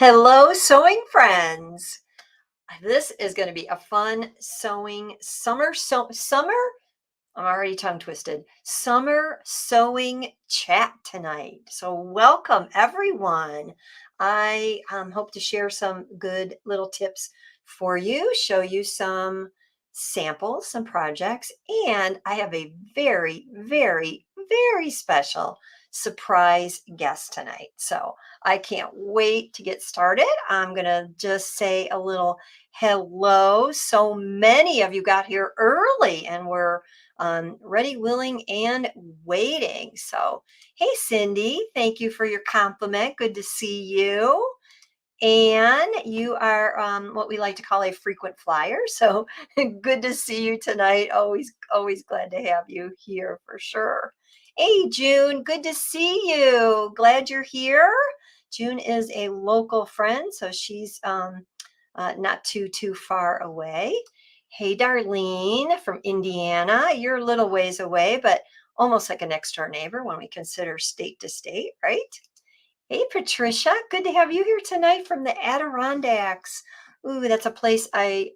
Hello, sewing friends. This is going to be a fun sewing summer. I'm already tongue twisted. Summer sewing chat tonight. So welcome everyone. I hope to share some good little tips for you, show you some samples, some projects, and I have a very, very, very special surprise guest tonight. So I can't wait to get started. I'm going to just say a little hello. So many of you got here early and we're ready, willing, and waiting. So, hey, Cindy, thank you for your compliment. Good to see you. And you are what we like to call a frequent flyer. So good to see you tonight. Always glad to have you here for sure. Hey, June, good to see you. Glad you're here. June is a local friend, so she's not too far away. Hey, Darlene from Indiana. You're a little ways away, but almost like a next door neighbor when we consider state to state, right? Hey, Patricia, good to have you here tonight from the Adirondacks. Ooh, that's a place I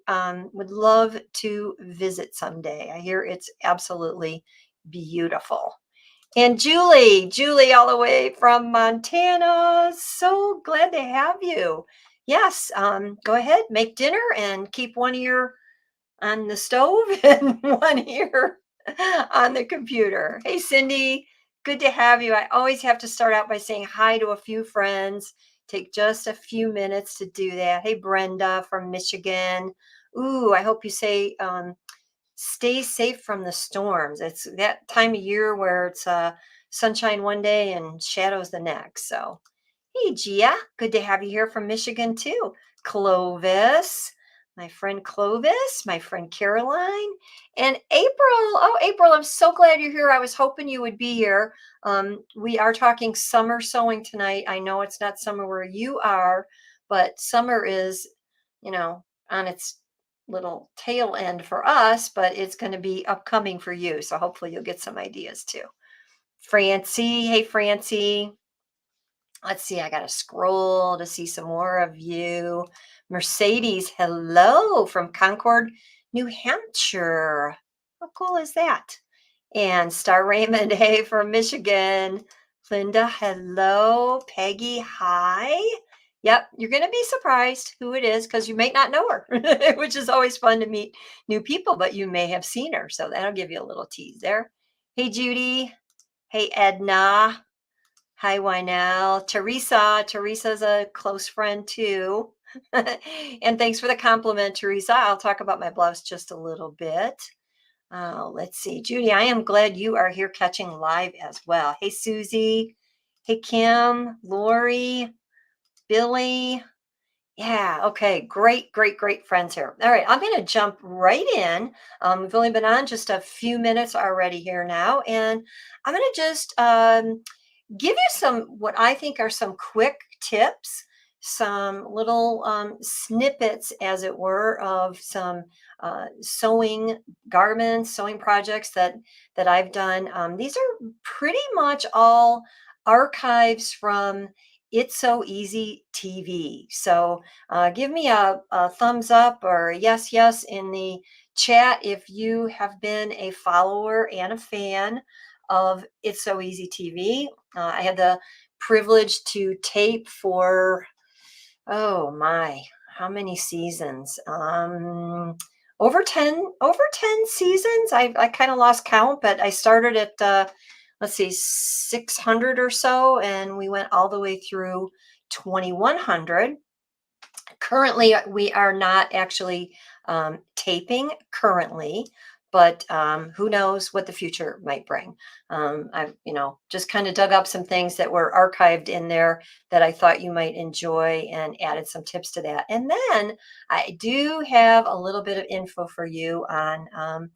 would love to visit someday. I hear it's absolutely beautiful. And Julie, all the way from Montana. So glad to have you. Yes, go ahead, make dinner and keep one ear on the stove and one ear on the computer. Hey, Cindy, good to have you. I always have to start out by saying hi to a few friends. Take just a few minutes to do that. Hey, Brenda from Michigan. Ooh, I hope you say stay safe from the storms. It's that time of year where it's sunshine one day and shadows the next. So, hey, Gia, good to have you here from Michigan too. Clovis, my friend Clovis, my friend Caroline, and April. Oh, April, I'm so glad you're here. I was hoping you would be here. We are talking summer sewing tonight. I know it's not summer where you are, but summer is, on its little tail end for us, but it's going to be upcoming for you. So hopefully you'll get some ideas too. Francie, hey, Francie. Let's see, I got to scroll to see some more of you. Mercedes, hello from Concord, New Hampshire. How cool is that? And Star Raymond, hey, from Michigan. Linda, hello. Peggy, hi. Yep, you're going to be surprised who it is because you may not know her, which is always fun to meet new people, but you may have seen her. So that'll give you a little tease there. Hey, Judy. Hey, Edna. Hi, Wynell. Teresa's a close friend too. And thanks for the compliment, Teresa. I'll talk about my blouse just a little bit. Let's see. Judy, I am glad you are here catching live as well. Hey, Susie. Hey, Kim, Lori, Billy. Yeah, okay. Great friends here. All right, I'm going to jump right in. We've only been on just a few minutes already here now, and I'm going to just give you some what I think are some quick tips, some little snippets, as it were, of some sewing garments, sewing projects that I've done. These are pretty much all archives from It's So Easy TV. So give me a thumbs up or a yes in the chat if you have been a follower and a fan of It's So Easy TV. I had the privilege to tape for, oh my, how many seasons? Over 10 seasons. I kind of lost count, but I started at let's see, 600 or so, and we went all the way through 2100. Currently, we are not actually taping currently, but who knows what the future might bring. I've, just kind of dug up some things that were archived in there that I thought you might enjoy and added some tips to that. And then I do have a little bit of info for you on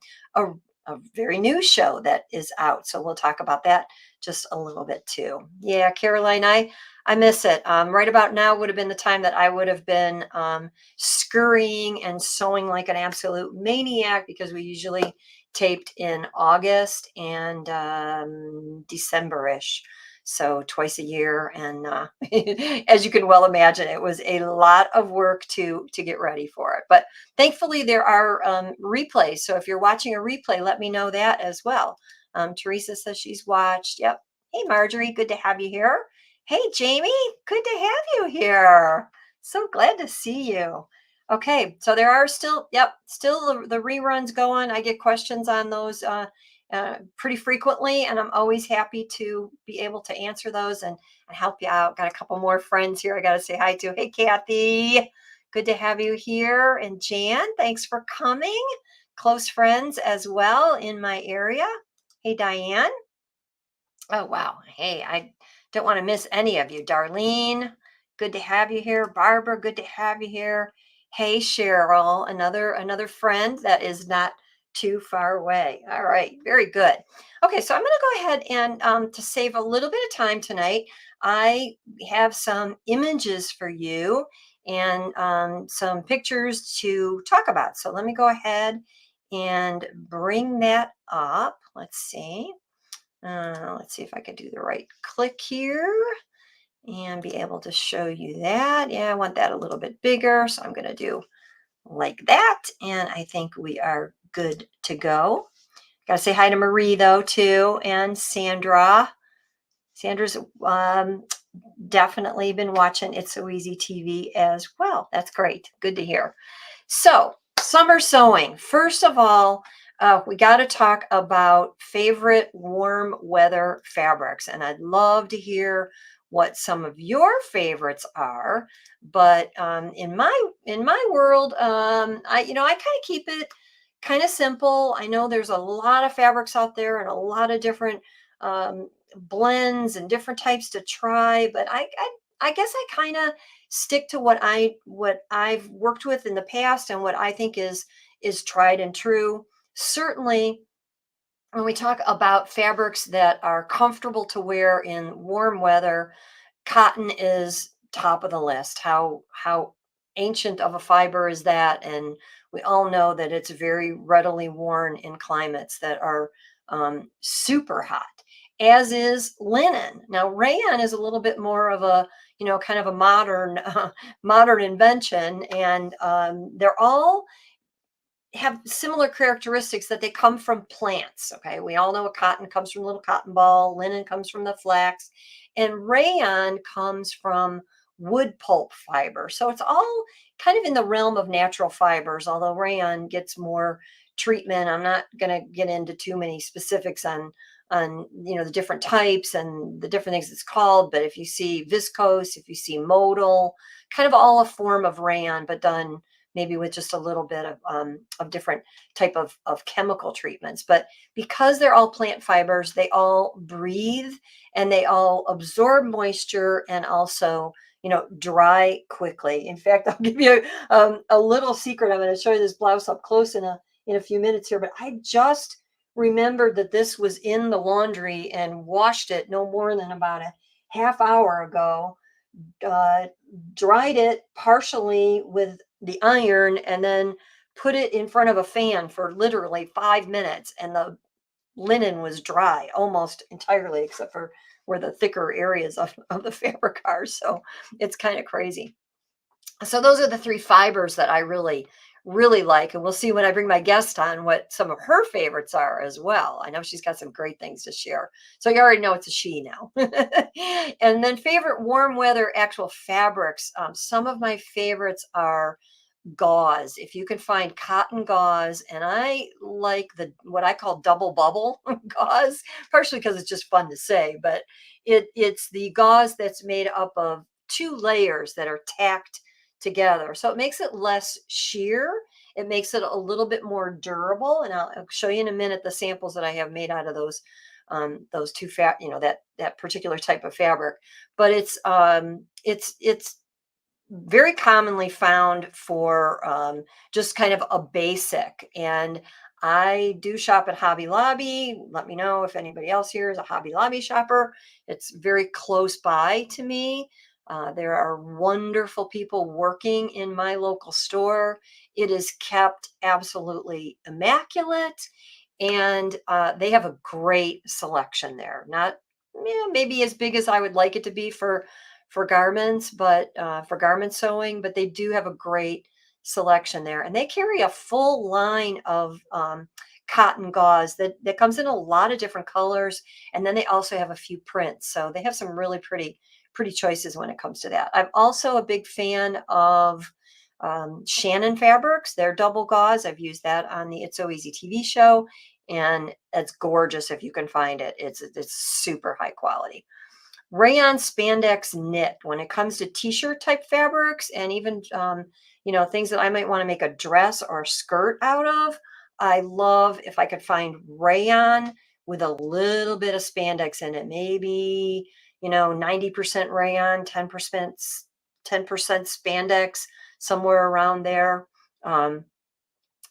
a very new show that is out. So we'll talk about that just a little bit too. Yeah, Caroline, I miss it. Right about now would have been the time that I would have been scurrying and sewing like an absolute maniac because we usually taped in August and December-ish. So twice a year. And as you can well imagine, it was a lot of work to get ready for it. But thankfully, there are replays. So if you're watching a replay, let me know that as well. Teresa says she's watched. Yep. Hey, Marjorie, good to have you here. Hey, Jamie, good to have you here. So glad to see you. Okay, so there are still, yep, still the reruns going. I get questions on those pretty frequently, and I'm always happy to be able to answer those and help you out. Got a couple more friends here I got to say hi to. Hey, Kathy, good to have you here. And Jan, thanks for coming. Close friends as well in my area. Hey, Diane. Oh, wow. Hey, I don't want to miss any of you. Darlene, good to have you here. Barbara, good to have you here. Hey, Cheryl, another friend that is not too far away. All right, very good. Okay, so I'm going to go ahead and to save a little bit of time tonight, I have some images for you and some pictures to talk about. So let me go ahead and bring that up. Let's see. Let's see if I could do the right click here and be able to show you that. Yeah, I want that a little bit bigger. So I'm going to do like that. And I think we are good to go. Got to say hi to Marie, though, too, and Sandra. Sandra's definitely been watching It's So Easy TV as well. That's great. Good to hear. So, summer sewing. First of all, we got to talk about favorite warm weather fabrics, and I'd love to hear what some of your favorites are. But in my world, I kind of keep it kind of simple. I know there's a lot of fabrics out there and a lot of different blends and different types to try, but I guess I kind of stick to what I've worked with in the past and what I think is tried and true. Certainly, when we talk about fabrics that are comfortable to wear in warm weather, cotton is top of the list. How ancient of a fiber is that? And we all know that it's very readily worn in climates that are super hot, as is linen. Now, rayon is a little bit more of a kind of a modern invention, and they're all have similar characteristics that they come from plants. Okay, we all know a cotton comes from a little cotton ball, linen comes from the flax, and rayon comes from wood pulp fiber. So it's all kind of in the realm of natural fibers, although rayon gets more treatment. I'm not going to get into too many specifics on the different types and the different things it's called, but if you see viscose, if you see modal, kind of all a form of rayon, but done maybe with just a little bit of different type of chemical treatments. But because they're all plant fibers, they all breathe and they all absorb moisture and also, dry quickly. In fact, I'll give you a little secret. I'm going to show you this blouse up close in a few minutes here, but I just remembered that this was in the laundry and washed it no more than about a half hour ago. uh, Dried it partially with the iron and then put it in front of a fan for literally 5 minutes, and the linen was dry almost entirely except for where the thicker areas of the fabric are. So it's kind of crazy. So those are the three fibers that I really like, and we'll see when I bring my guest on what some of her favorites are as well. I know she's got some great things to share, so you already know it's a she now. And then favorite warm weather actual fabrics. Some of my favorites are gauze. If you can find cotton gauze, and I like the what I call double bubble gauze, partially because it's just fun to say, but it's the gauze that's made up of two layers that are tacked together. So it makes it less sheer. It makes it a little bit more durable. And I'll show you in a minute the samples that I have made out of those two that particular type of fabric. But it's very commonly found for just kind of a basic. And I do shop at Hobby Lobby. Let me know if anybody else here is a Hobby Lobby shopper. It's very close by to me. There are wonderful people working in my local store. It is kept absolutely immaculate, and they have a great selection there. Not yeah, maybe as big as I would like it to be for garments, but for garment sewing, but they do have a great selection there. And they carry a full line of cotton gauze that comes in a lot of different colors. And then they also have a few prints. So they have some really pretty choices when it comes to that. I'm also a big fan of Shannon fabrics. They're double gauze. I've used that on the It's So Easy TV show, and it's gorgeous if you can find it. It's super high quality. Rayon spandex knit. When it comes to t-shirt type fabrics, and even things that I might want to make a dress or a skirt out of, I love if I could find rayon with a little bit of spandex in it. Maybe 90% rayon, 10% spandex, somewhere around there. Um,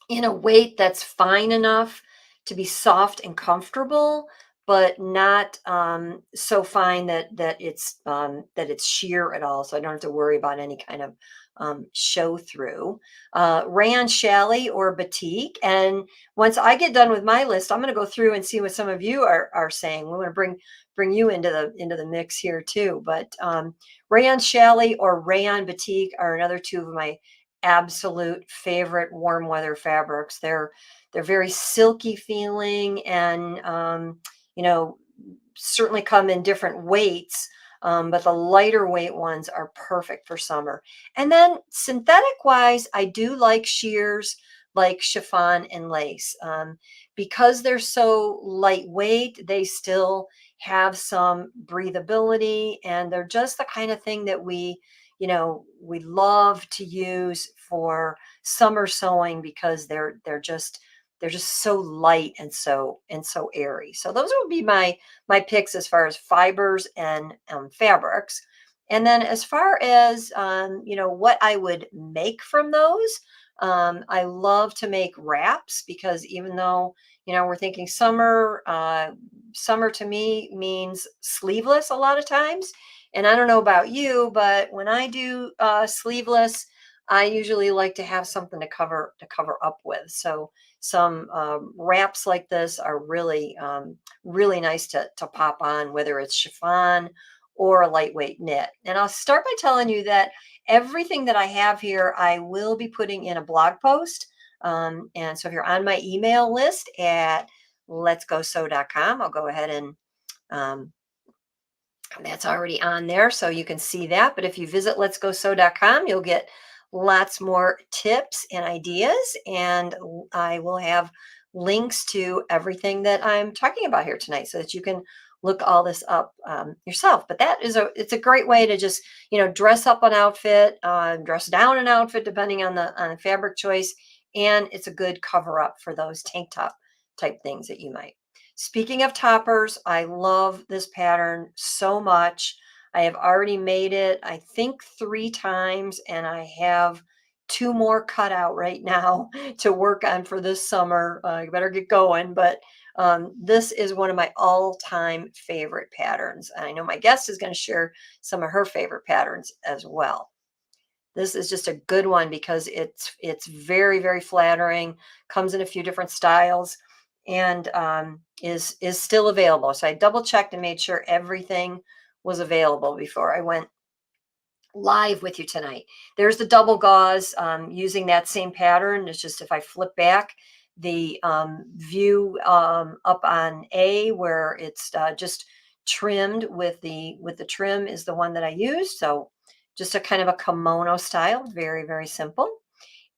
in a weight that's fine enough to be soft and comfortable, but not so fine that it's sheer at all. So I don't have to worry about any kind of show through. Rayon challis or batik. And once I get done with my list, I'm going to go through and see what some of you are saying. We want to bring you into the mix here too. But rayon challis or rayon batik are another two of my absolute favorite warm weather fabrics. They're very silky feeling, and you know certainly come in different weights. But the lighter weight ones are perfect for summer. And then synthetic wise, I do like sheers like chiffon and lace. Because they're so lightweight, they still have some breathability, and they're just the kind of thing that we love to use for summer sewing because they're just so light and so airy. So those would be my picks as far as fibers and fabrics. And then as far as what I would make from those, I love to make wraps, because even though we're thinking summer, summer to me means sleeveless a lot of times. And I don't know about you, but when I do sleeveless, I usually like to have something to cover up with. So some wraps like this are really nice to pop on, whether it's chiffon or a lightweight knit. And I'll start by telling you that everything that I have here, I will be putting in a blog post. And so if you're on my email list at letsgosew.com, I'll go ahead and um, that's already on there, so you can see that. But if you visit letsgosew.com, you'll get lots more tips and ideas, and I will have links to everything that I'm talking about here tonight, so that you can look all this up yourself. But it's a great way to just dress up an outfit, dress down an outfit, depending on the fabric choice, and it's a good cover up for those tank top type things that you might. Speaking of toppers, I love this pattern so much. I have already made it, I think, 3 times, and I have two more cut out right now to work on for this summer. I better get going, but this is one of my all-time favorite patterns. And I know my guest is going to share some of her favorite patterns as well. This is just a good one because it's very, very flattering, comes in a few different styles, and is still available. So I double checked and made sure everything was available before I went live with you tonight. There's the double gauze, using that same pattern. It's just if I flip back the view up on A, where it's just trimmed with the trim, is the one that I use. So just a kind of a kimono style, very, very simple.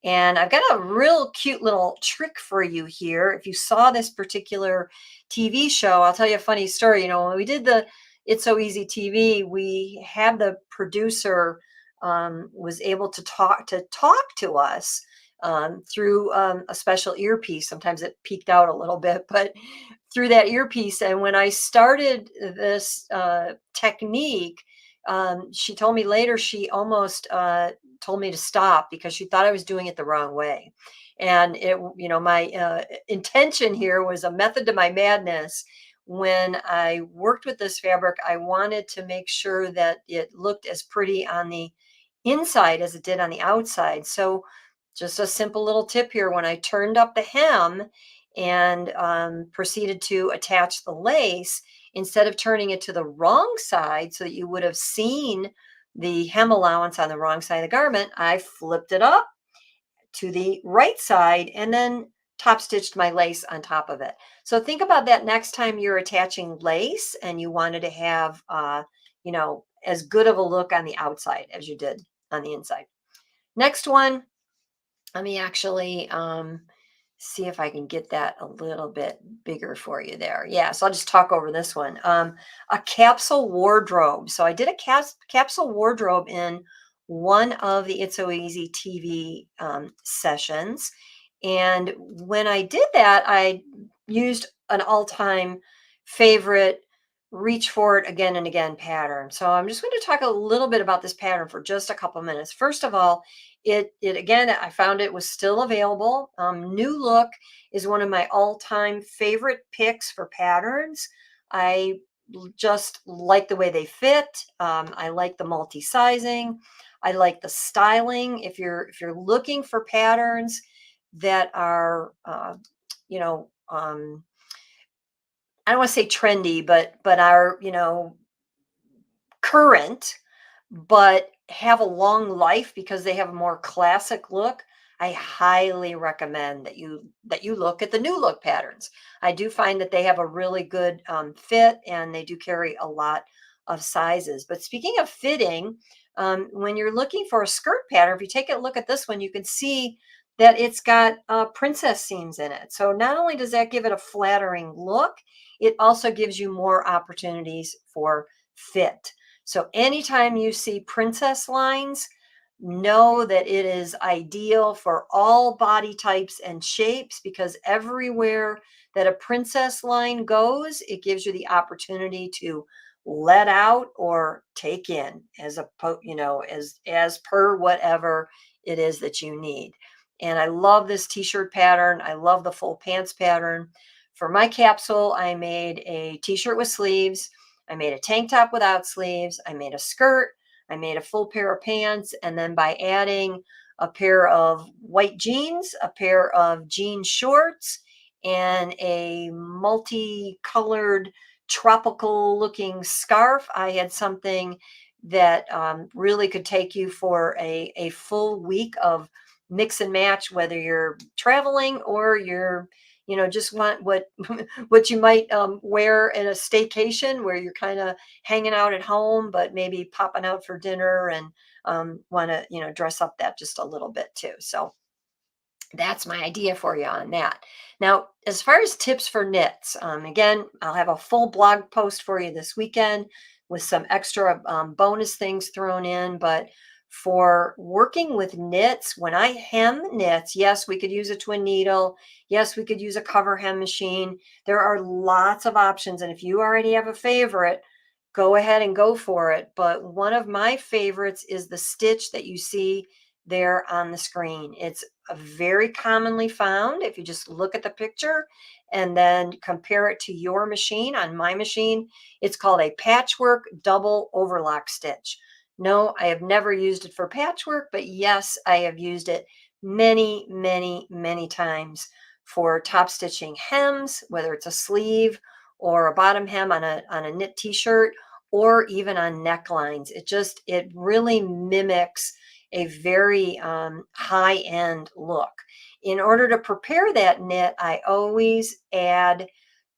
And I've got a real cute little trick for you here. If you saw this particular TV show, I'll tell you a funny story. When we did the It's So Easy TV, we had the producer was able to talk to us through a special earpiece. Sometimes it peeked out a little bit, but through that earpiece. And when I started this technique, she told me later she almost told me to stop because she thought I was doing it the wrong way. And my intention here was a method to my madness. When I worked with this fabric, I wanted to make sure that it looked as pretty on the inside as it did on the outside. So just a simple little tip here: when I turned up the hem and proceeded to attach the lace. Instead of turning it to the wrong side so that you would have seen the hem allowance on the wrong side of the garment, I flipped it up to the right side and then top stitched my lace on top of it. So think about that next time you're attaching lace and you wanted to have, as good of a look on the outside as you did on the inside. Next one, let me actually see if I can get that a little bit bigger for you there. Yeah, so I'll just talk over this one. A capsule wardrobe. So I did a capsule wardrobe in one of the It's So Easy TV sessions. And when I did that, I used an all-time favorite reach for it again and again pattern. So I'm just going to talk a little bit about this pattern for just a couple minutes. First of all, it again, I found it was still available. New Look is one of my all-time favorite picks for patterns. I just like the way they fit. I like the multi-sizing. I like the styling. If you're looking for patterns that are, you know, I don't want to say trendy, but are, current, but have a long life because they have a more classic look, I highly recommend that you look at the New Look patterns. I do find that they have a really good fit, and they do carry a lot of sizes. But speaking of fitting, when you're looking for a skirt pattern, if you take a look at this one, you can see that it's got princess seams in it. So not only does that give it a flattering look, it also gives you more opportunities for fit. So anytime you see princess lines, know that it is ideal for all body types and shapes, because everywhere that a princess line goes, it gives you the opportunity to let out or take in as per whatever it is that you need. And I love this t-shirt pattern. I love the full pants pattern. For my capsule, I made a t-shirt with sleeves. I made a tank top without sleeves. I made a skirt. I made a full pair of pants. And then by adding a pair of white jeans, a pair of jean shorts, and a multicolored tropical looking scarf, I had something that really could take you for a full week of mix and match, whether you're traveling or you're just want what what you might wear in a staycation where you're kind of hanging out at home, but maybe popping out for dinner and want to dress up that just a little bit too. So that's my idea for you on that. Now, as far as tips for knits, again, I'll have a full blog post for you this weekend with some extra bonus things thrown in. But for working with knits, when I hem knits, yes, we could use a twin needle. Yes, we could use a cover hem machine. There are lots of options. And if you already have a favorite, go ahead and go for it. But one of my favorites is the stitch that you see there on the screen. It's very commonly found if you just look at the picture and then compare it to your machine. On my machine, it's called a patchwork double overlock stitch. No, I have never used it for patchwork, but yes, I have used it many, many, many times for top stitching hems, whether it's a sleeve or a bottom hem on a knit t-shirt, or even on necklines. It really mimics a very high end look. In order to prepare that knit, I always add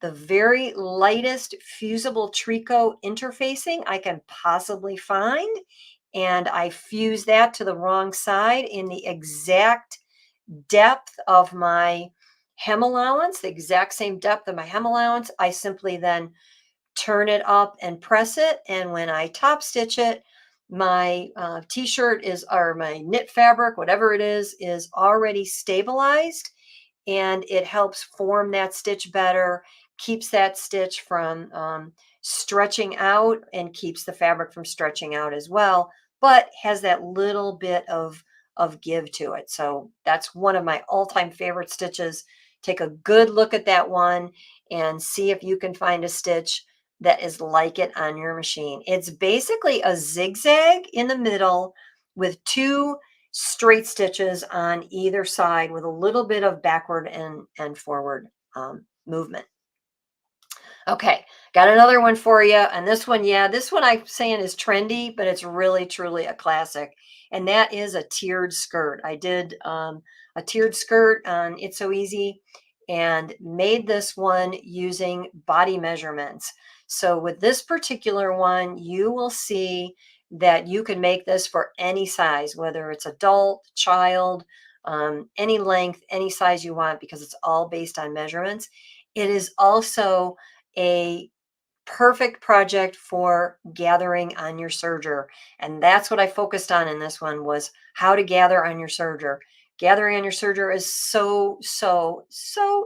the very lightest fusible tricot interfacing I can possibly find. And I fuse that to the wrong side in the exact depth of my hem allowance, the exact same depth of my hem allowance. I simply then turn it up and press it. And when I top stitch it, my t-shirt or my knit fabric, whatever it is already stabilized, and it helps form that stitch better, keeps that stitch from stretching out, and keeps the fabric from stretching out as well, but has that little bit of give to it. So that's one of my all-time favorite stitches. Take a good look at that one and see if you can find a stitch that is like it on your machine. It's basically a zigzag in the middle with two straight stitches on either side with a little bit of backward and forward movement. Okay, got another one for you. And this one, yeah, this one I'm saying is trendy, but it's really truly a classic. And that is a tiered skirt. I did a tiered skirt on It's So Easy and made this one using body measurements. So with this particular one, you will see that you can make this for any size, whether it's adult, child, any length, any size you want, because it's all based on measurements. It is also a perfect project for gathering on your serger. And that's what I focused on in this one, was how to gather on your serger. Gathering on your serger is so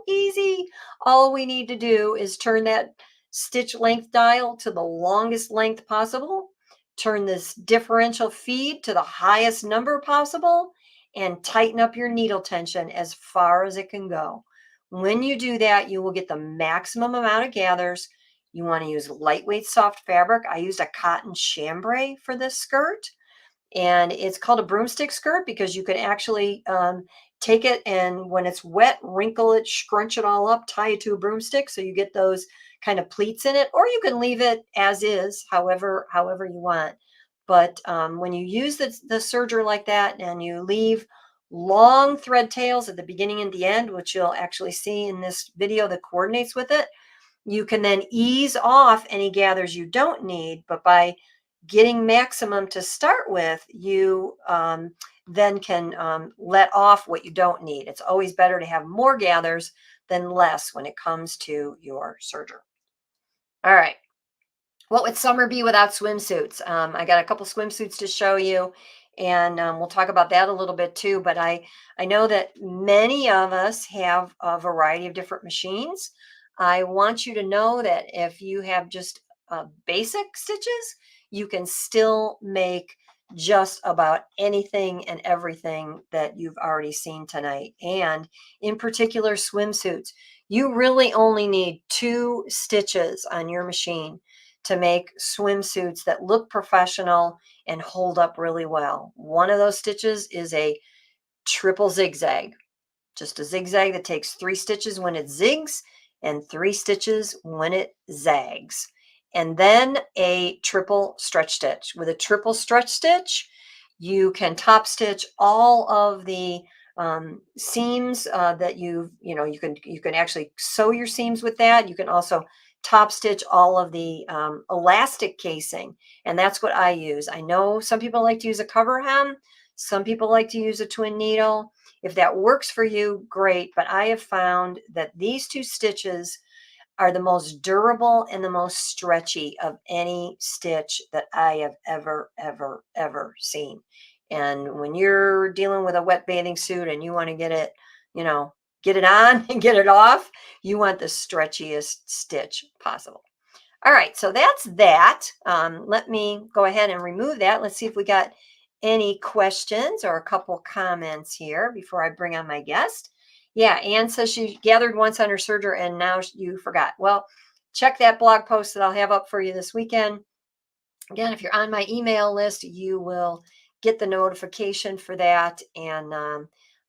easy. All we need to do is turn that stitch length dial to the longest length possible, turn this differential feed to the highest number possible, and tighten up your needle tension as far as it can go. When you do that, you will get the maximum amount of gathers. You want to use lightweight, soft fabric. I used a cotton chambray for this skirt, and it's called a broomstick skirt because you can actually take it and when it's wet, wrinkle it, scrunch it all up, tie it to a broomstick so you get those kind of pleats in it, or you can leave it as is, however you want. But when you use the serger like that and you leave long thread tails at the beginning and the end, which you'll actually see in this video that coordinates with it, you can then ease off any gathers you don't need, but by getting maximum to start with, you then can let off what you don't need. It's always better to have more gathers than less when it comes to your serger. All right. What would summer be without swimsuits? I got a couple swimsuits to show you, and we'll talk about that a little bit too. But I know that many of us have a variety of different machines. I want you to know that if you have just basic stitches, you can still make just about anything and everything that you've already seen tonight. And in particular, swimsuits. You really only need 2 stitches on your machine to make swimsuits that look professional and hold up really well. One of those stitches is a triple zigzag, just a zigzag that takes 3 stitches when it zigs and 3 stitches when it zags. And then a triple stretch stitch. With a triple stretch stitch, you can top stitch all of the seams that you can actually sew your seams with that. You can also top stitch all of the elastic casing, and that's what I use. I know some people like to use a cover hem, some people like to use a twin needle. If that works for you, great, but I have found that these 2 stitches are the most durable and the most stretchy of any stitch that I have ever seen. And when you're dealing with a wet bathing suit and you want to get it, get it on and get it off, you want the stretchiest stitch possible. All right, so that's that. Let me go ahead and remove that. Let's see if we got any questions or a couple comments here before I bring on my guest. Yeah, Anne says she gathered once on her serger and now you forgot. Well, check that blog post that I'll have up for you this weekend. Again, if you're on my email list, you will get the notification for that, and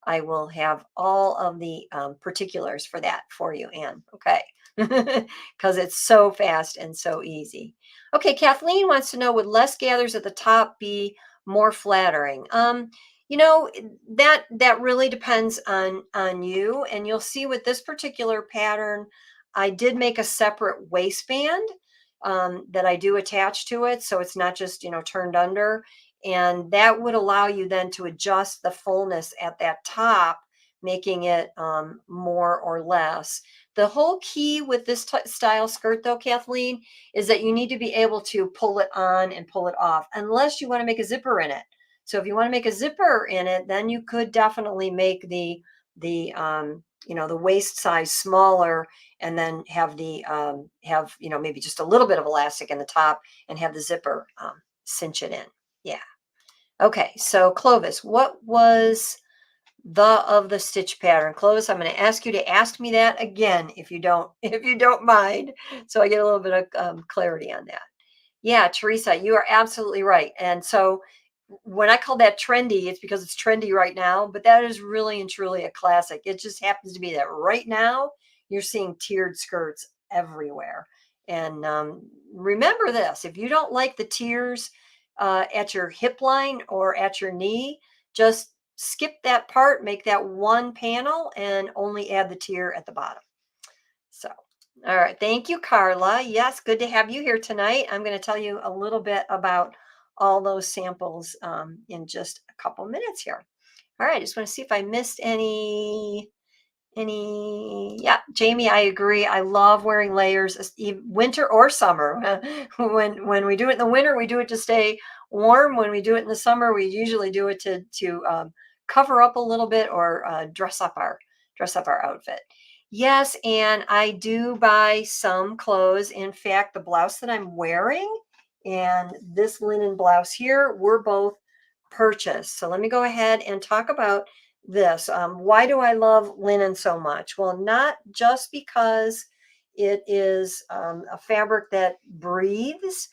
I will have all of the particulars for that for you, Anne. Okay, because it's so fast and so easy. Okay, Kathleen wants to know, would less gathers at the top be more flattering? That really depends on you, and you'll see with this particular pattern, I did make a separate waistband that I do attach to it. So it's not just, turned under. And that would allow you then to adjust the fullness at that top, making it more or less. The whole key with this style skirt, though, Kathleen, is that you need to be able to pull it on and pull it off, unless you want to make a zipper in it. So if you want to make a zipper in it, then you could definitely make the waist size smaller, and then have maybe just a little bit of elastic in the top and have the zipper cinch it in. Yeah. Okay, so Clovis, what was the stitch pattern? Clovis, I'm going to ask you to ask me that again if you don't mind, so I get a little bit of clarity on that. Yeah, Teresa, you are absolutely right. And so when I call that trendy, it's because it's trendy right now, but that is really and truly a classic. It just happens to be that right now you're seeing tiered skirts everywhere. And remember this, if you don't like the tiers at your hip line or at your knee, just skip that part, make that one panel, and only add the tier at the bottom. So, all right. Thank you, Carla. Yes, good to have you here tonight. I'm going to tell you a little bit about all those samples in just a couple minutes here. All right. I just want to see if I missed any. Yeah, Jamie, I agree. I love wearing layers, winter or summer. When we do it in the winter, we do it to stay warm. When we do it in the summer, we usually do it to cover up a little bit or dress up our outfit. Yes, and I do buy some clothes. In fact, the blouse that I'm wearing and this linen blouse here were both purchased. So let me go ahead and talk about this. Why do I love linen so much? Well, not just because it is a fabric that breathes.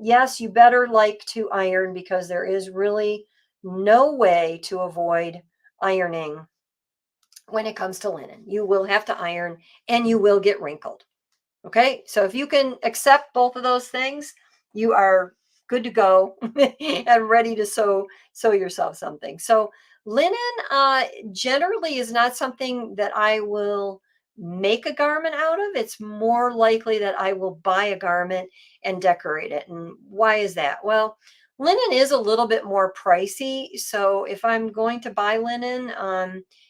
Yes, you better like to iron because there is really no way to avoid ironing when it comes to linen. You will have to iron and you will get wrinkled. Okay, so if you can accept both of those things, you are good to go and ready to sew yourself something. So linen generally is not something that I will make a garment out of. It's more likely that I will buy a garment and decorate it. And why is that? Well, linen is a little bit more pricey. So if I'm going to buy linen,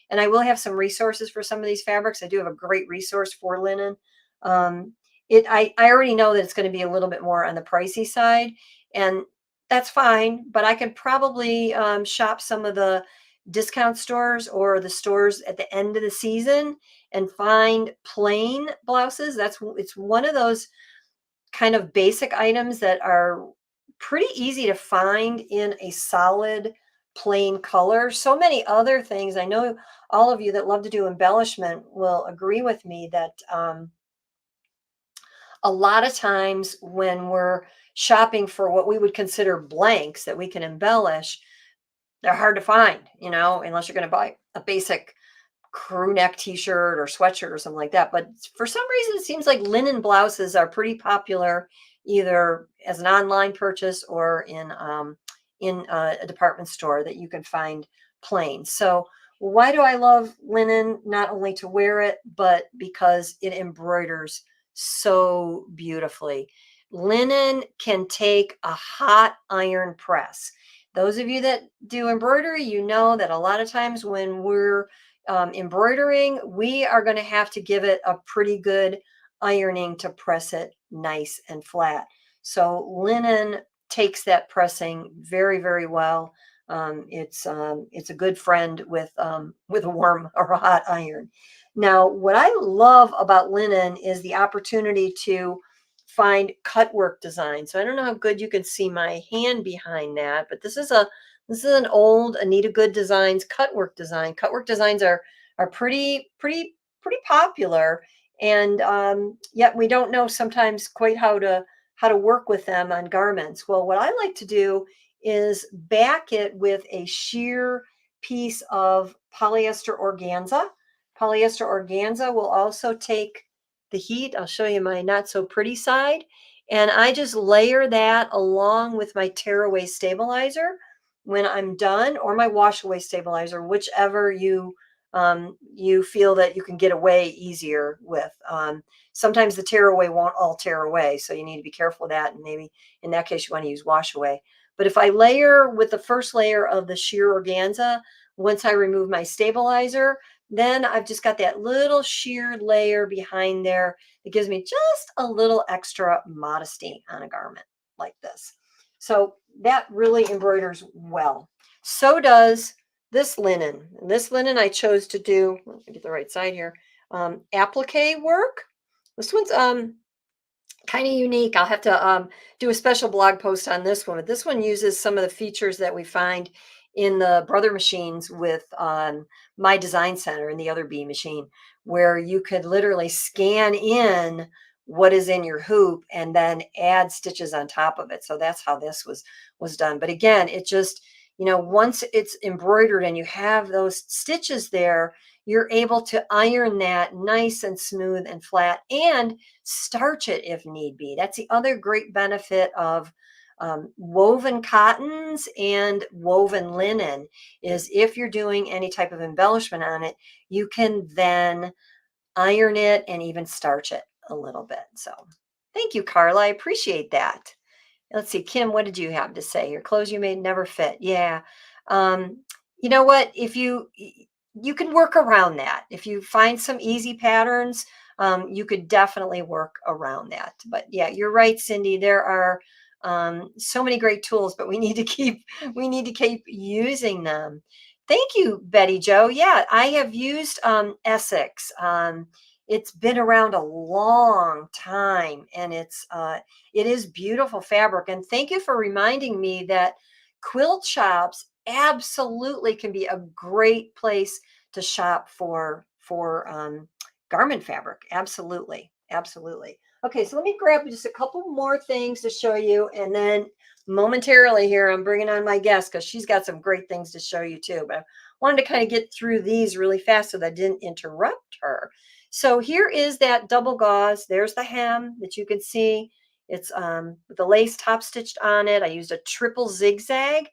and I will have some resources for some of these fabrics. I do have a great resource for linen. Um, I already know that it's going to be a little bit more on the pricey side, and that's fine. But I can probably shop some of the discount stores or the stores at the end of the season and find plain blouses. It's one of those kind of basic items that are pretty easy to find in a solid plain color. So many other things. I know all of you that love to do embellishment will agree with me that a lot of times when we're shopping for what we would consider blanks that we can embellish, they're hard to find, unless you're going to buy a basic crew neck t-shirt or sweatshirt or something like that. But for some reason, it seems like linen blouses are pretty popular either as an online purchase or in a department store that you can find plain. So why do I love linen? Not only to wear it, but because it embroiders so beautifully. Linen can take a hot iron press. Those of you that do embroidery, you know that a lot of times when we're embroidering, we are going to have to give it a pretty good ironing to press it nice and flat. So linen takes that pressing very, very well. It's a good friend with a warm or a hot iron. Now, what I love about linen is the opportunity to find cut work design. So I don't know how good you can see my hand behind that, but this is an old Anita Good Designs cut work design. Cut work designs are pretty popular, and yet we don't know sometimes quite how to work with them on garments. Well, what I like to do is back it with a sheer piece of polyester organza. Polyester organza will also take the heat. I'll show you my not so pretty side. And I just layer that along with my tearaway stabilizer when I'm done, or my wash away stabilizer, whichever you feel that you can get away easier with. Sometimes the tearaway won't all tear away, so you need to be careful of that. And maybe in that case, you want to use wash away. But if I layer with the first layer of the sheer organza, once I remove my stabilizer, then I've just got that little sheer layer behind there that gives me just a little extra modesty on a garment like this. So that really embroiders well. So does this linen. And this linen I chose to do, let me get the right side here, applique work. This one's kind of unique. I'll have to do a special blog post on this one. But this one uses some of the features that we find in the Brother machines with My Design Center and the Other B machine, where you could literally scan in what is in your hoop and then add stitches on top of it. So that's how this was done. But again, it just, once it's embroidered and you have those stitches there, you're able to iron that nice and smooth and flat and starch it if need be. That's the other great benefit of woven cottons and woven linen is if you're doing any type of embellishment on it, you can then iron it and even starch it a little bit. So thank you, Carla. I appreciate that. Let's see, Kim, what did you have to say? Your clothes you made never fit. Yeah. Um, you know what? If you can work around that. If you find some easy patterns, you could definitely work around that. But yeah, you're right, Cindy. There are so many great tools, but we need to keep using them. Thank you, Betty Joe. Yeah, I have used Essex. It's been around a long time, and it is beautiful fabric. And thank you for reminding me that quilt shops absolutely can be a great place to shop for garment fabric. Absolutely, absolutely. Okay, so let me grab just a couple more things to show you, and then momentarily here I'm bringing on my guest because she's got some great things to show you too. But I wanted to kind of get through these really fast so that I didn't interrupt her. So here is that double gauze. There's the hem that you can see. It's with the lace top stitched on it. I used a triple zigzag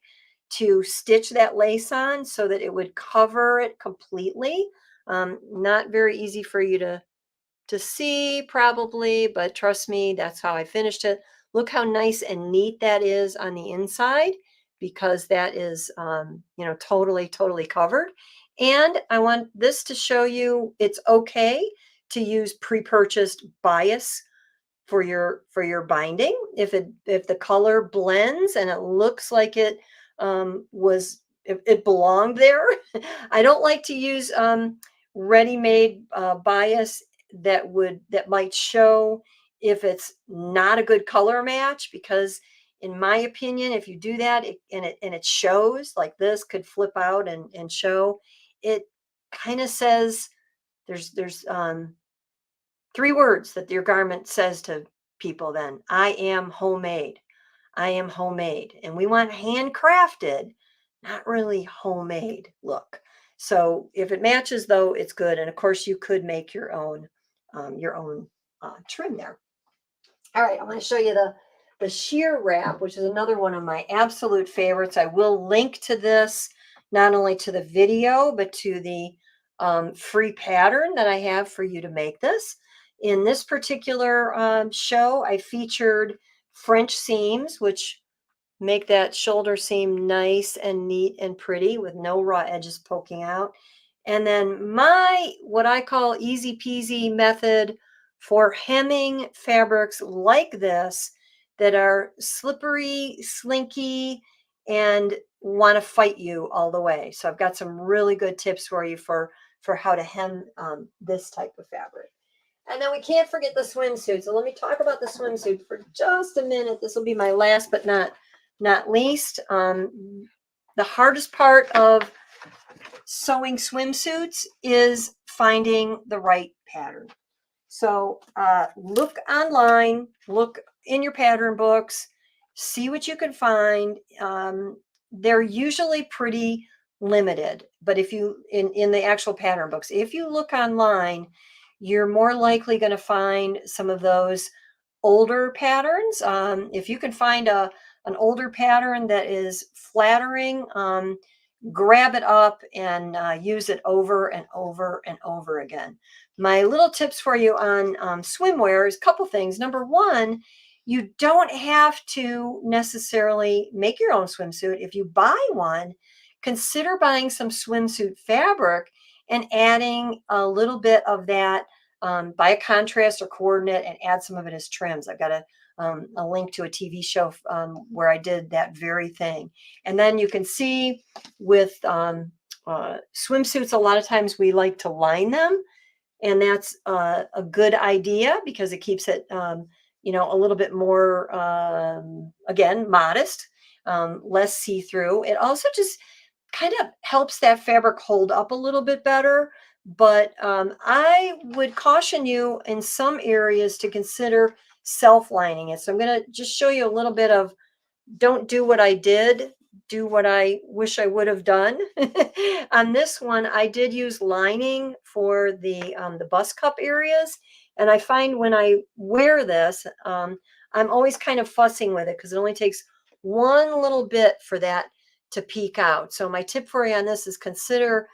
to stitch that lace on so that it would cover it completely. Not very easy for you to see probably, but trust me, that's how I finished it. Look how nice and neat that is on the inside because that is, totally, totally covered. And I want this to show you it's okay to use pre-purchased bias for your binding. If the color blends and it looks like it was it belonged there. I don't like to use ready-made bias that might show if it's not a good color match, because in my opinion, if you do that and it shows like this could flip out and show, it kind of says there's three words that your garment says to people then: I am homemade. I am homemade. And we want handcrafted, not really homemade look. So if it matches though, it's good. And of course you could make your own trim there. All right, I'm going to show you the sheer wrap, which is another one of my absolute favorites. I will link to this, not only to the video, but to the free pattern that I have for you to make this. In this particular show, I featured French seams, which make that shoulder seam nice and neat and pretty with no raw edges poking out. And then my, what I call easy peasy method for hemming fabrics like this that are slippery, slinky, and want to fight you all the way. So I've got some really good tips for you for how to hem this type of fabric. And then we can't forget the swimsuit. So let me talk about the swimsuit for just a minute. This will be my last but not least. The hardest part of sewing swimsuits is finding the right pattern. So look online, look in your pattern books, see what you can find. They're usually pretty limited, but if you in the actual pattern books, if you look online, you're more likely going to find some of those older patterns. If you can find an older pattern that is flattering, grab it up and use it over and over and over again. My little tips for you on swimwear is a couple things. Number one, you don't have to necessarily make your own swimsuit. If you buy one, consider buying some swimsuit fabric and adding a little bit of that, buy a contrast or coordinate and add some of it as trims. I've got a link to a TV show where I did that very thing. And then you can see with swimsuits, a lot of times we like to line them. And that's a good idea because it keeps it, a little bit more, again, modest, less see-through. It also just kind of helps that fabric hold up a little bit better. But I would caution you in some areas to consider self-lining it. So I'm going to just show you a little bit of, don't do what I did, do what I wish I would have done. On this one, I did use lining for the bust cup areas. And I find when I wear this, I'm always kind of fussing with it because it only takes one little bit for that to peek out. So my tip for you on this is consider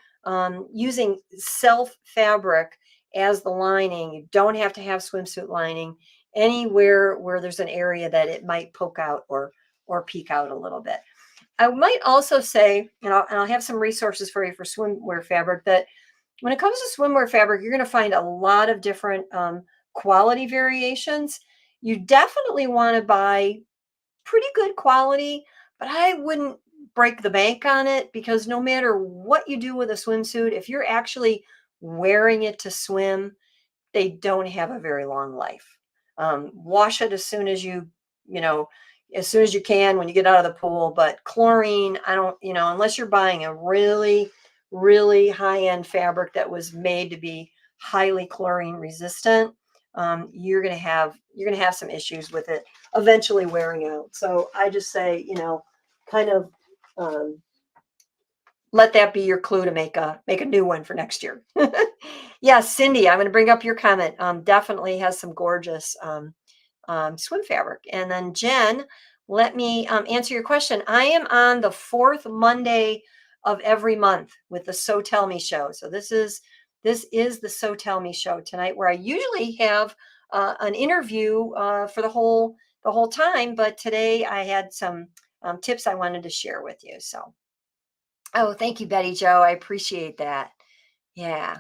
using self fabric as the lining. You don't have to have swimsuit lining anywhere where there's an area that it might poke out or peek out a little bit. I might also say, and I'll have some resources for you for swimwear fabric, that when it comes to swimwear fabric, you're going to find a lot of different quality variations. You definitely want to buy pretty good quality, but I wouldn't break the bank on it because no matter what you do with a swimsuit, if you're actually wearing it to swim, they don't have a very long life. Wash it as soon as you know, as soon as you can when you get out of the pool. But chlorine, I don't, unless you're buying a really, really high-end fabric that was made to be highly chlorine resistant, you're gonna have some issues with it eventually wearing out. So I just say, kind of um, let that be your clue to make a new one for next year. Yeah, Cindy, I'm going to bring up your comment. Definitely has some gorgeous swim fabric. And then Jen, let me answer your question. I am on the fourth Monday of every month with the So Tell Me show. So this is the So Tell Me show tonight, where I usually have an interview for the whole time, but today I had some tips I wanted to share with you. So, oh, thank you, Betty Joe. I appreciate that. Yeah.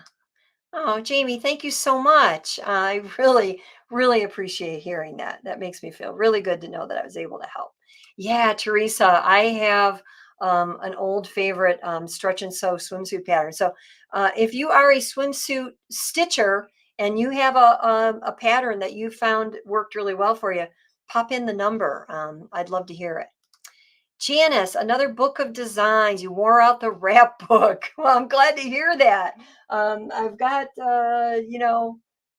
Oh, Jamie, thank you so much. I really, really appreciate hearing that. That makes me feel really good to know that I was able to help. Yeah, Teresa, I have an old favorite stretch and sew swimsuit pattern. So if you are a swimsuit stitcher and you have a pattern that you found worked really well for you, pop in the number. I'd love to hear it. Janice, another book of designs. You wore out the wrap book. Well, I'm glad to hear that. I've got,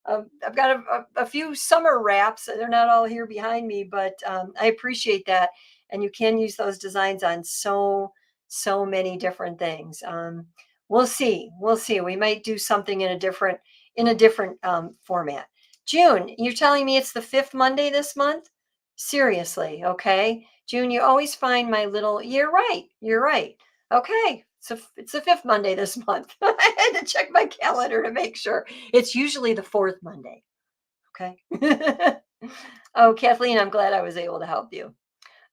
I've got a few summer wraps. They're not all here behind me, but I appreciate that. And you can use those designs on so many different things. We'll see. We'll see. We might do something in a different format. June, you're telling me it's the fifth Monday this month? Seriously, okay. June, you always find my little, you're right, you're right. Okay, so it's the fifth Monday this month. I had to check my calendar to make sure. It's usually the fourth Monday. Okay. Oh, Kathleen, I'm glad I was able to help you.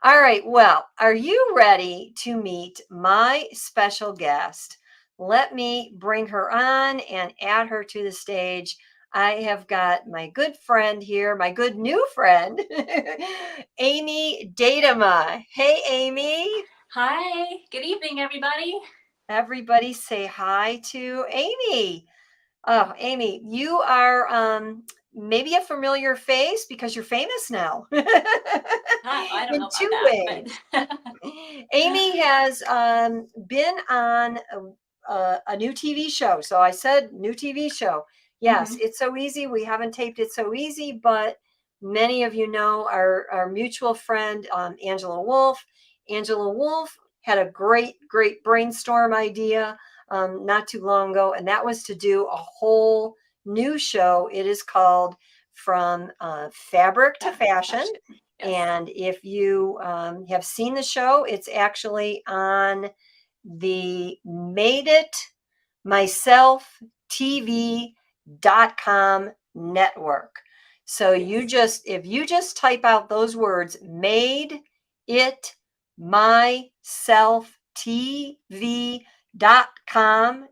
All right, well, are you ready to meet my special guest? Let me bring her on and add her to the stage. I have got my good friend here, my good new friend, Amy Datema. Hey, Amy. Hi, good evening, everybody. Everybody say hi to Amy. Oh, Amy, you are maybe a familiar face because you're famous now I don't in know about two that, ways. but Amy has been on a new TV show. So I said new TV show. Yes, hmm It's So Easy. We haven't taped It's So Easy, but many of you know our mutual friend, Angela Wolf. Angela Wolf had a great brainstorm idea not too long ago, and that was to do a whole new show. It is called From Fabric to fabric to Fashion. fashion. Yes. And if you have seen the show, it's actually on the Made It Myself TV.com network. So Yes. if you just type out those words, Made It Myself TV.com,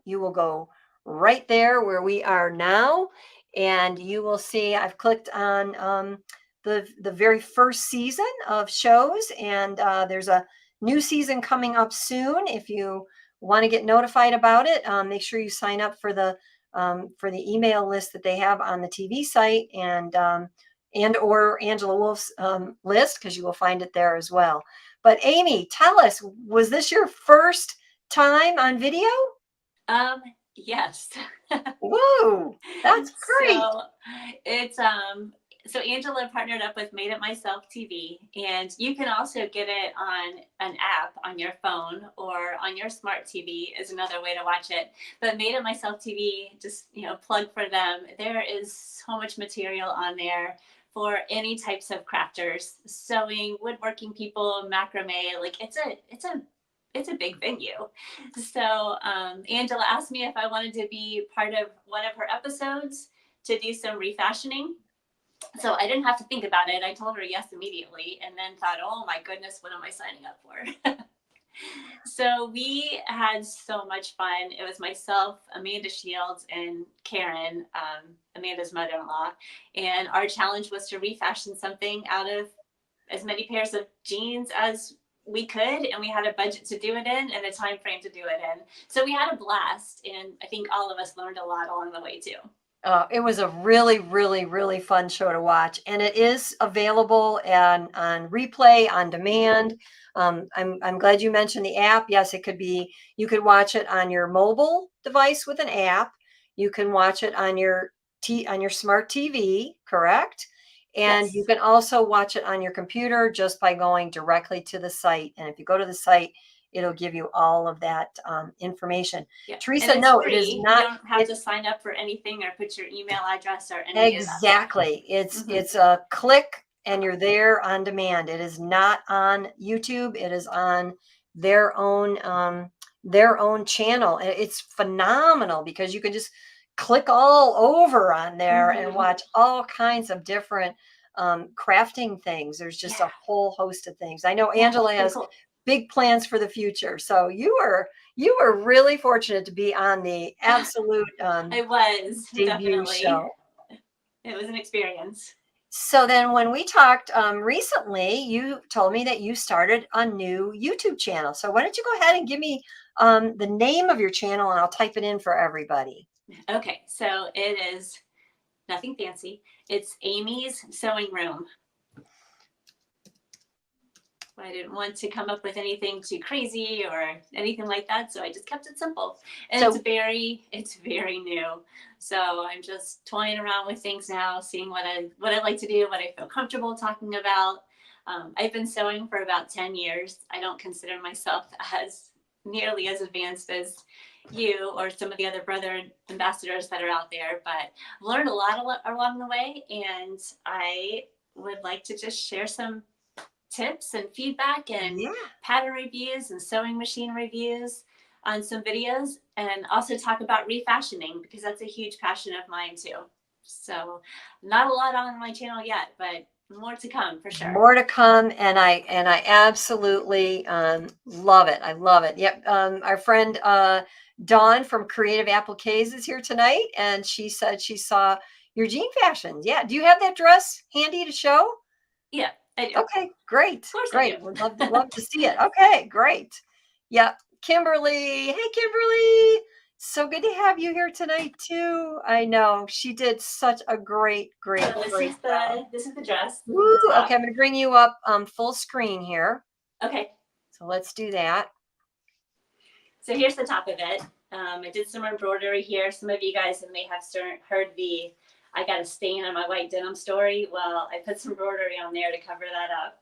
you will go right there where we are now. And you will see I've clicked on the very first season of shows, and there's a new season coming up soon. If you want to get notified about it, make sure you sign up for the email list that they have on the TV site, and or Angela Wolf's list, because you will find it there as well. But Amy, tell us, was this your first time on video? Um, yes. Whoa, that's great. So it's So Angela partnered up with Made It Myself TV, and you can also get it on an app on your phone or on your smart TV is another way to watch it. But Made It Myself TV, just plug for them. There is so much material on there for any types of crafters, sewing, woodworking people, macrame. Like it's a big venue. So Angela asked me if I wanted to be part of one of her episodes to do some refashioning. So I didn't have to think about it. I told her yes immediately, and then thought, oh my goodness, what am I signing up for? So we had so much fun. It was myself, Amanda Shields, and Karen, Amanda's mother-in-law. And our challenge was to refashion something out of as many pairs of jeans as we could, and we had a budget to do it in and a time frame to do it in. So we had a blast, and I think all of us learned a lot along the way too. It was a really, really, really fun show to watch, and it is available on replay on demand. I'm glad you mentioned the app. Yes, it could be. You could watch it on your mobile device with an app. You can watch it on your smart TV, correct? And you Yes. can also watch it on your computer just by going directly to the site. And if you go to the site, it'll give you all of that information. Yeah. Teresa, And it's no, it is free. You not. don't have to sign up for anything or put your email address or any of that stuff. Exactly. It's Mm-hmm. it's a click and you're there on demand. It is not on YouTube. It is on their own channel. And it's phenomenal because you can just click all over on there and watch all kinds of different crafting things. There's just a whole host of things. I know Angela has cool. big plans for the future. So you were really fortunate to be on the absolute I was debut definitely show. It was an experience. So then when we talked recently, you told me that you started a new YouTube channel. So why don't you go ahead and give me the name of your channel and I'll type it in for everybody. Okay, so it is nothing fancy. It's Amy's Sewing Room. I didn't want to come up with anything too crazy or anything like that, so I just kept it simple. And So- it's very new. So I'm just toying around with things now, seeing what I like to do, what I feel comfortable talking about. I've been sewing for about 10 years. I don't consider myself as nearly as advanced as you or some of the other brother ambassadors that are out there, but I've learned a lot along the way, and I would like to just share some tips and feedback and pattern reviews and sewing machine reviews on some videos, and also talk about refashioning because that's a huge passion of mine too. So not a lot on my channel yet, but more to come for sure. More to come, and I absolutely love it. I love it. Yep. Our friend Dawn from Creative Appliques is here tonight, and she said she saw your jean fashions. Yeah. Do you have that dress handy to show? Yeah, I do. Okay, great. Of course Great. I do. Would love to see it. Okay, great. Yeah. Kimberly. Hey, Kimberly. So good to have you here tonight too. I know she did such a great So this is the dress. Woo, okay, I'm going to bring you up full screen here. Okay. So let's do that. So here's the top of it. I did some embroidery here. Some of you guys may have heard the I got a stain on my white denim story. Well, I put some embroidery on there to cover that up.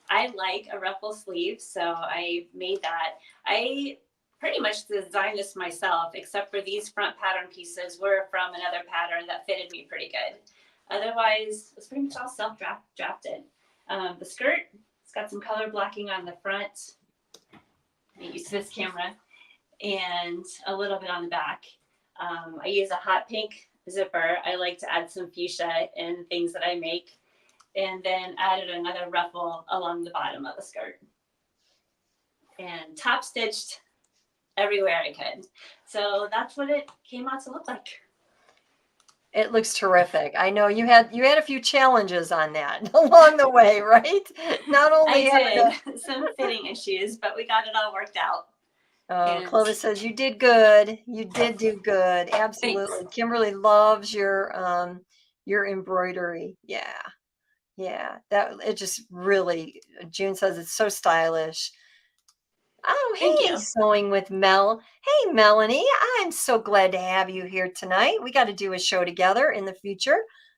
I like a ruffle sleeve, so I made that. I pretty much designed this myself, except for these front pattern pieces were from another pattern that fitted me pretty good. Otherwise, it's pretty much all self-drafted. The skirt, it's got some color blocking on the front. I use this camera, and a little bit on the back. I use a hot pink zipper. I like to add some fuchsia in things that I make, and then added another ruffle along the bottom of the skirt, and top stitched everywhere I could. So that's what it came out to look like. It looks terrific. I know you had a few challenges on that along the way, right? Not only I did some fitting issues, but we got it all worked out. Clovis says you did good. You did do good. Absolutely. Thanks. Kimberly loves your embroidery. Yeah. That it just really. June says it's so stylish. Oh, hey, Sewing with Mel. Hey, Melanie. I'm so glad to have you here tonight. We got to do a show together in the future.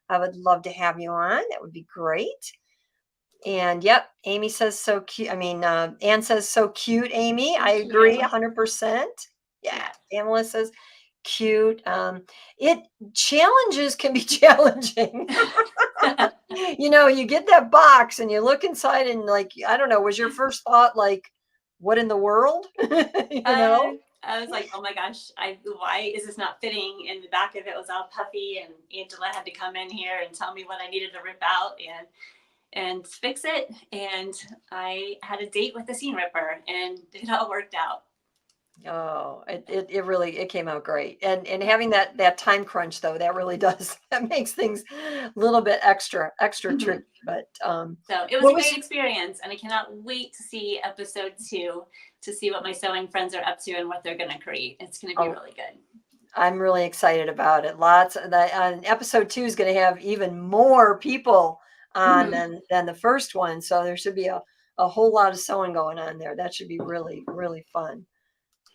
I would love to have you on. That would be great. And yep, Amy says so cute. I mean, Anne says so cute, Amy. I Thank agree you. 100%. Yeah, Yeah. Pamela says cute. It challenges can be challenging. You get that box and you look inside and like, I don't know, was your first thought like, what in the world? you know? I was like, oh my gosh, why is this not fitting? And the back of it was all puffy, and Angela had to come in here and tell me what I needed to rip out and fix it. And I had a date with the seam ripper, and it all worked out. Oh, it really it came out great. And having that time crunch though, that really does that makes things a little bit extra Mhm. tricky. But So it was what a was great experience, and I cannot wait to see episode 2 to see what my sewing friends are up to and what they're going to create. It's going to be oh, really good. I'm really excited about it. Lots of that episode 2 is going to have even more people on Mhm. than the first one. So there should be a whole lot of sewing going on there. That should be really, really fun.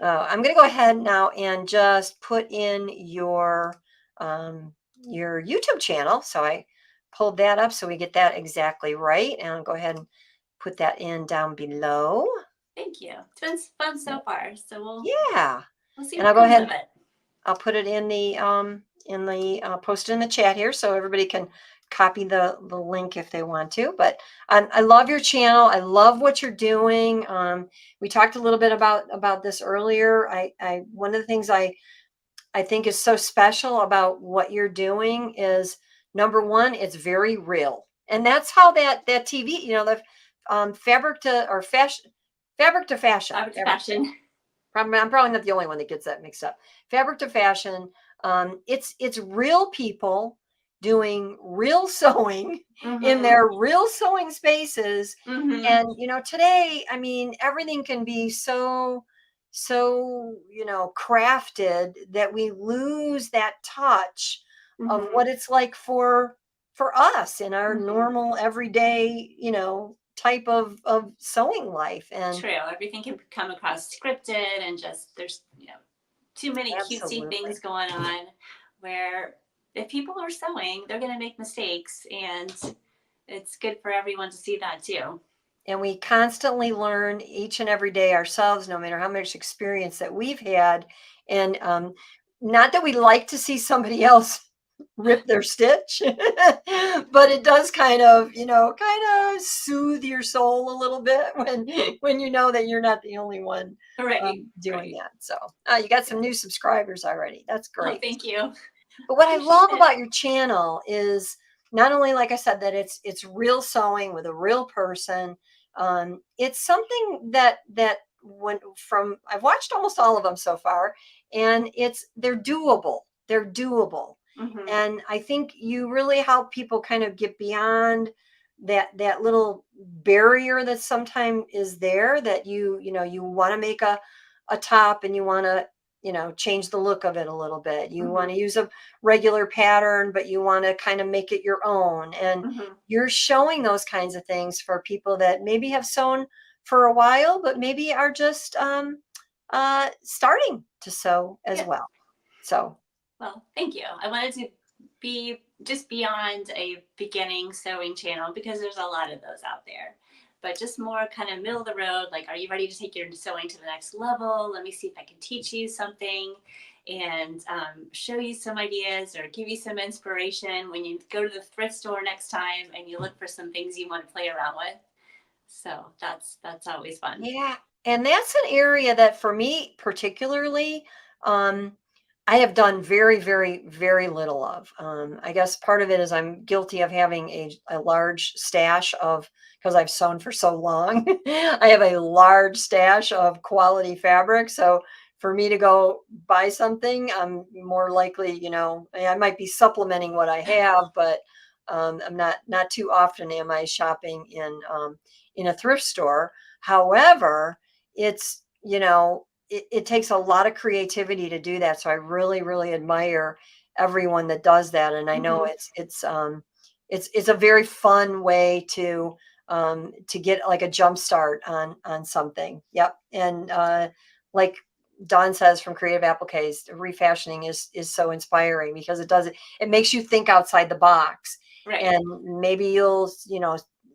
I'm going to go ahead now and just put in your YouTube channel. So I pulled that up so we get that exactly right. And I'll go ahead and put that in down below. Thank you. It's been fun so far. So Yeah. we'll see And what I'll go comes ahead of and it. I'll put it in the post it in the chat here so everybody can copy the link if they want to. But I love your channel. I love what you're doing. We talked a little bit about this earlier. I one of the things I think is so special about what you're doing is number one, it's very real. And that's how that TV, the fabric to or fashion, fabric to fashion, Fabric to fashion. I'm probably not the only one that gets that mixed up. Fabric to fashion. It's real people doing real sewing in Mm-hmm. their real sewing spaces. Mm-hmm. And today, I mean, everything can be so crafted that we lose that touch of Mm-hmm. what it's like for us in our Mm-hmm. normal everyday type of sewing life. And True. Everything can come across scripted, and just there's too many cutesy absolutely. things going on where if people are sewing, they're going to make mistakes, and it's good for everyone to see that too. And we constantly learn each and every day ourselves, no matter how much experience that we've had. And not that we like to see somebody else rip their stitch, but it does kind of soothe your soul a little bit when you know that you're not the only one Right. doing Right. that. So you got Yeah. some new subscribers already. That's Oh, great. thank you. But what I Appreciate love it. about your channel is not only, like I said, that it's real sewing with a real person. It's something that when from I've watched almost all of them so far, and they're doable. They're doable, Mm-hmm. and I think you really help people kind of get beyond that little barrier that sometimes is there. That you want to make a top and you want to change the look of it a little bit. You want Mm-hmm. to use a regular pattern, but you want to kind of make it your own. And Mm-hmm. you're showing those kinds of things for people that maybe have sewn for a while, but maybe are just starting to sew as Yeah. well. So, Well, thank you. I wanted to be just beyond a beginning sewing channel because there's a lot of those out there. But just more kind of middle of the road, like, are you ready to take your sewing to the next level? Let me see if I can teach you something and show you some ideas or give you some inspiration when you go to the thrift store next time and you look for some things you want to play around with. So that's always fun. yeah. And that's an area that for me particularly, um, I have done very, very, very little of. I guess part of it is I'm guilty of having a large stash because I've sewn for so long. I have a large stash of quality fabric. So for me to go buy something, I'm more likely, I might be supplementing what I have, but I'm not too often am I shopping in a thrift store. However, it's, it takes a lot of creativity to do that. So I really, really admire everyone that does that. And I know Mm-hmm. it's a very fun way to get like a jump start on something. Yep. And like Dawn says from Creative Appliques, refashioning is so inspiring because it makes you think outside the box, Right. and maybe you'll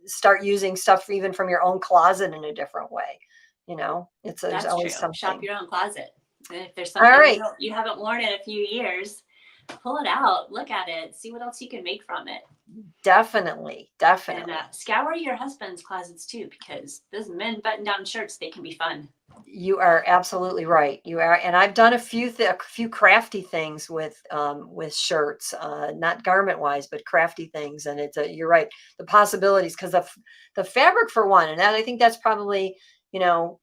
start using stuff even from your own closet in a different way. There's That's true. always Shop something. your own closet. And if there's All something right, you haven't worn in a few years, pull it out, look at it, see what else you can make from it. definitely, And definitely. scour your husband's closets too, because those men button-down shirts, they can be fun. You are absolutely right. You are, and I've done a few crafty things with shirts, not garment wise, but crafty things. And you're right, the possibilities, because the fabric for one, and I think that's probably you know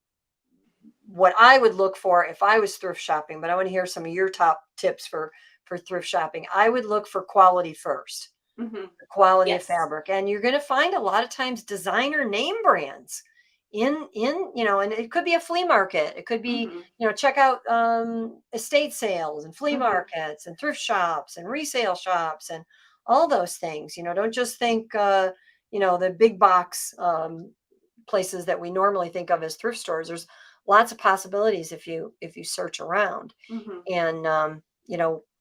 what I would look for if I was thrift shopping. But I want to hear some of your top tips for thrift shopping. I would look for quality first, Mm-hmm. the quality of Yes. fabric, and you're going to find a lot of times designer name brands and it could be a flea market, it could be Mm-hmm. check out estate sales and flea Mm-hmm. markets and thrift shops and resale shops and all those things. Don't just think the big box places that we normally think of as thrift stores. There's lots of possibilities if you search around. Mm-hmm. And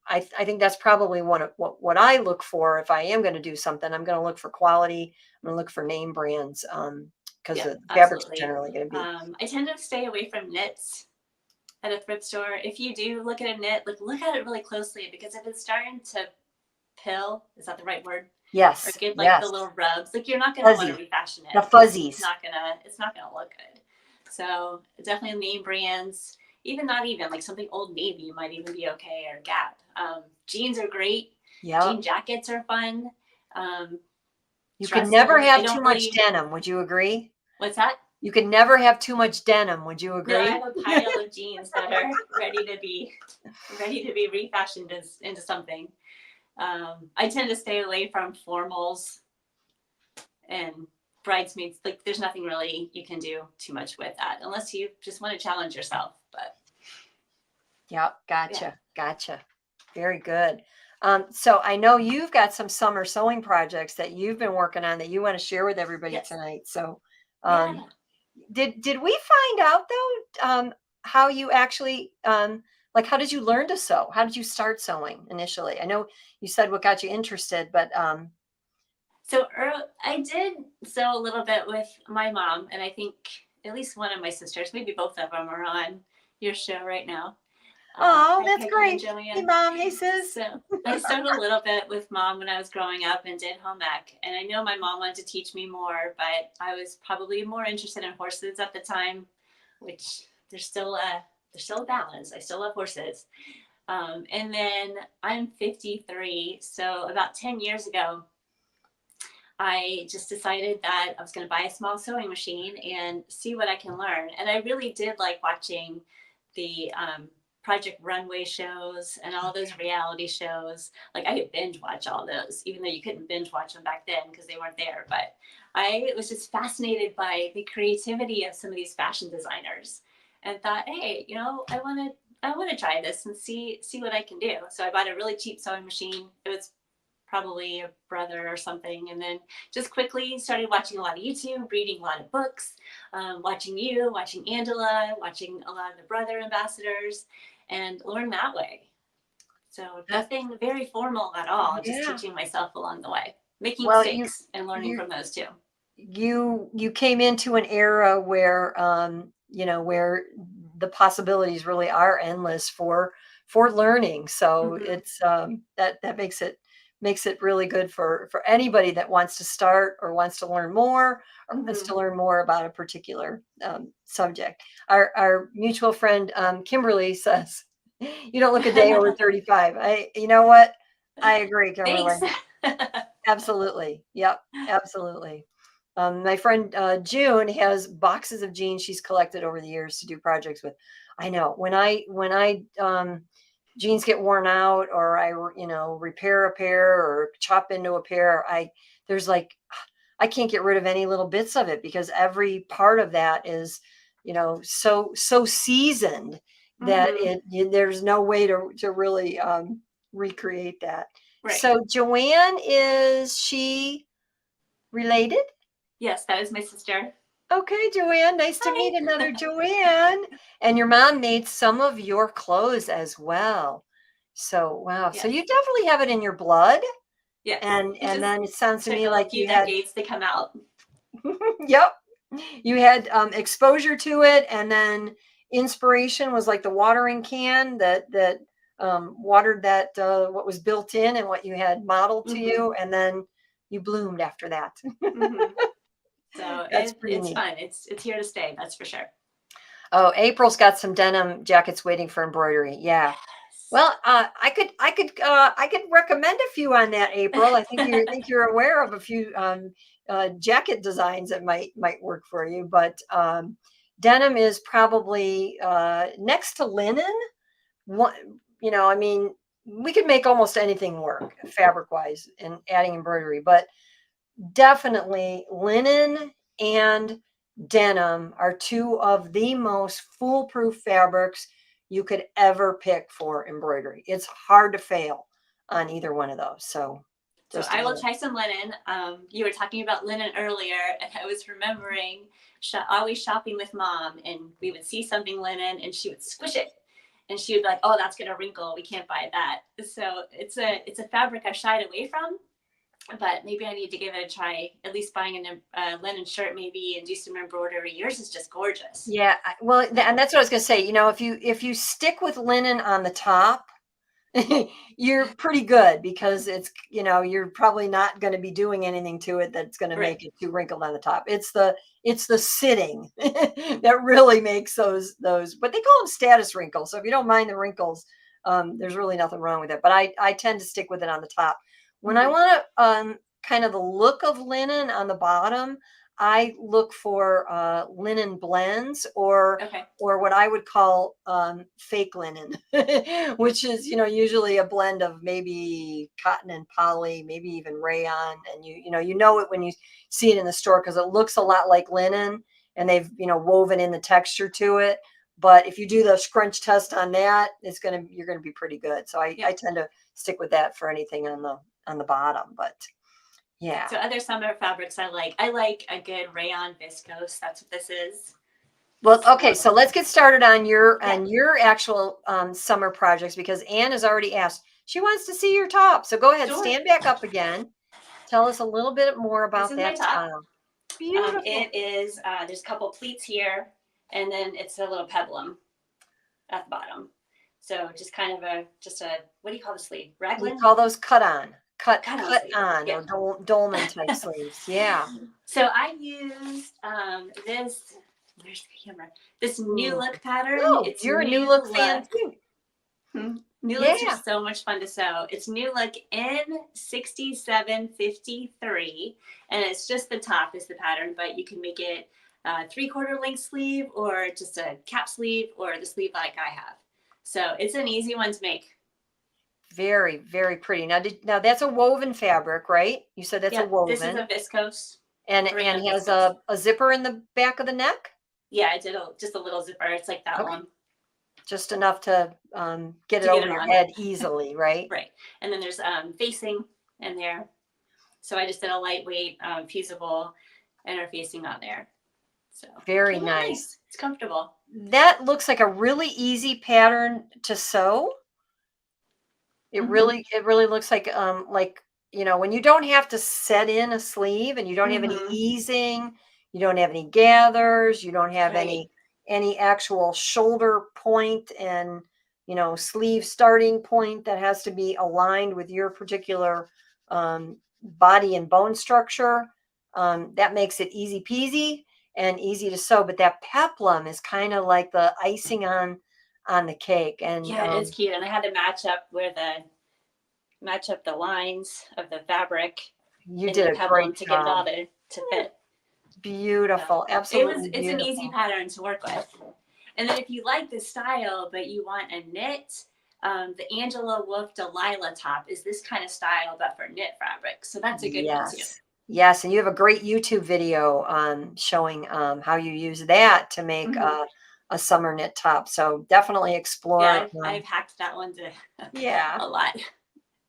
I think that's probably one of what I look for. If I am going to do something, I'm going to look for quality. I'm going to look for name brands, because Yep, the fabric's absolutely. generally going to be. I tend to stay away from knits at a thrift store. If you do look at a knit, like look at it really closely, because if it's starting to pill, is that the right word? Or Yes, get like the yes, little rubs, like you're not gonna want to fuzzy, refashion the it. fuzzies. It's not gonna look good. So definitely name brands, even not even like something Old Navy might even be okay, or Gap. Jeans are great. Jean Yep. jackets are fun. Um, You can never Dresses, I have too don't much really. denim. Would you agree? What's that? You can never have too much denim. Would you No, I agree? have a pile of jeans that are ready to be refashioned into something. I tend to stay away from formals and bridesmaids. Like, there's nothing really you can do too much with that unless you just want to challenge yourself. But Yep. yeah, Gotcha. Very good. So I know you've got some summer sewing projects that you've been working on that you want to share with everybody yes, tonight. So, yeah. um, did we find out though, how you actually, like, how did you learn to sew? How did you start sewing initially? I know you said what got you interested, but So I did sew a little bit with my mom, and I think at least one of my sisters, maybe both of them, are on your show right now. oh, Hi, that's Peggy and great. Hey, Joanne. mom. Hey, sis. So I sewed a little bit with mom when I was growing up and did home ec. And I know my mom wanted to teach me more, but I was probably more interested in horses at the time, which there's still a balance. I still love horses. And then I'm 53, so about 10 years ago, I just decided that I was going to buy a small sewing machine and see what I can learn. And I really did like watching the Project Runway shows and all those reality shows. Like, I could binge watch all those, even though you couldn't binge watch them back then because they weren't there. But I was just fascinated by the creativity of some of these fashion designers, and thought, hey, I want to try this and see what I can do. So I bought a really cheap sewing machine. It was probably a brother or something, and then just quickly started watching a lot of YouTube, reading a lot of books, watching you, watching Angela, watching a lot of the brother ambassadors, and learn that way. So That, nothing very formal at all, just yeah. teaching myself along the way, making Well, mistakes and learning you from those too. you came into an era where where the possibilities really are endless for learning. So Mm-hmm. it's that makes it really good for anybody that wants to start or wants to learn more or wants Mm-hmm. to learn more about a particular subject. Our mutual friend Kimberly says, "You don't look a day over 35." You know what? I agree, Kimberly. Thanks. Absolutely. Yep. Absolutely. My friend June has boxes of jeans she's collected over the years to do projects with. I know when I jeans get worn out or I repair a pair or chop into a pair, there's like I can't get rid of any little bits of it because every part of that is so seasoned that Mm-hmm. there's no way to really recreate that. Right. So Joanne, is she related? Yes, that is my sister. Okay, Joanne. Nice to meet another Hi. Joanne. And your mom made some of your clothes as well. So wow. So you Yes. definitely have it in your blood. Yes. And It and just then it sounds to took me a like few you had decades to come out. yep. You had exposure to it, and then inspiration was like the watering can that watered that what was built in and what you had modeled to Hmm. you, and then you bloomed after that. Hmm. So That's pretty it's neat. fun. It's here to stay. That's for sure. Oh, April's got some denim jackets waiting for embroidery. Yeah. Yes. Well, I could recommend a few on that, April. I think you're aware of a few jacket designs that might work for you. But denim is probably next to linen. One, I mean, we could make almost anything work fabric wise and adding embroidery, but definitely linen and denim are two of the most foolproof fabrics you could ever pick for embroidery. It's hard to fail on either one of those. So So just a I will little. try some linen. You were talking about linen earlier, and I was remembering always shopping with mom, and we would see something linen, and she would squish it, and she would be like, "Oh, that's gonna wrinkle. We can't buy that." So it's a fabric I've shied away from, but maybe I need to give it a try. At least buying a linen shirt, maybe, and do some embroidery. Yours is just gorgeous. Yeah, well, and that's what I was going to say. If you stick with linen on the top, you're pretty good because you're probably not going to be doing anything to it that's going to Right. make it too wrinkled on the top. It's the sitting that really makes those, but they call them status wrinkles. So if you don't mind the wrinkles, there's really nothing wrong with it. But I tend to stick with it on the top. When I Mm-hmm. want to kind of the look of linen on the bottom, I look for linen blends Okay. or what I would call fake linen, which is usually a blend of maybe cotton and poly, maybe even rayon, and you know it when you see it in the store because it looks a lot like linen, and they've woven in the texture to it. But if you do the scrunch test on that, you're gonna be pretty good. So I, Yeah. I tend to stick with that for anything on the bottom. But yeah. So other summer fabrics I like. I like a good rayon viscose. That's what this is. Well, okay, So so let's get started on your yeah, actual summer projects because Anne has already asked. She wants to see your top. So go ahead, sure. stand back up again. Tell us a little bit more This about is my that top. top. Beautiful. It is. There's a couple pleats here, and then it's a little peplum at the bottom. So just kind of a what do you call the sleeve? We Raglan? call those cut on, cut Cut on cut sleeve. on, Yeah. or dolman type sleeves. Yeah. So I used this. Where's the camera? This new Mm. look pattern. Oh, It's you're a new new look fan look. too. New looks are Yeah. so much fun to sew. It's new look N6753, and it's just the top is the pattern, but you can make it a 3/4 length sleeve or just a cap sleeve or the sleeve like I have. So it's an easy one to make. Very, very pretty. Now that's a woven fabric, right? You said that's a Yep, this is woven, a viscose, and rayon has viscose. a zipper in the back of the neck. Yeah, I did just a little zipper. It's like that Okay. long Just enough to get it to get over it your on. head easily, right? Right. And then there's facing in there. So I just did a lightweight, fusible interfacing on there. So it's Very really nice. nice. It's comfortable. That looks like a really easy pattern to sew. Mm-hmm. It really looks like when you don't have to set in a sleeve and you don't have any Mm-hmm. easing, you don't have any gathers, you don't have Right. any actual shoulder point and sleeve starting point that has to be aligned with your particular body and bone structure. That makes it easy peasy and easy to sew. But that peplum is kind of like the icing on the cake. And Yeah, it's cute. And I had to match up the lines of the fabric you in the did a great peplum to get it job. all to fit. So Beautiful, absolutely it's an easy beautiful. pattern to work with. And then if you like this style but you want a knit, the Angela Wolf Delilah top is this kind of style but for knit fabric. So that's a good one too. Yes. Yes, and you have a great YouTube video showing how you use that to make Mm-hmm. a summer knit top. So definitely Yeah, explore. I've hacked that one to Yeah, a lot. I need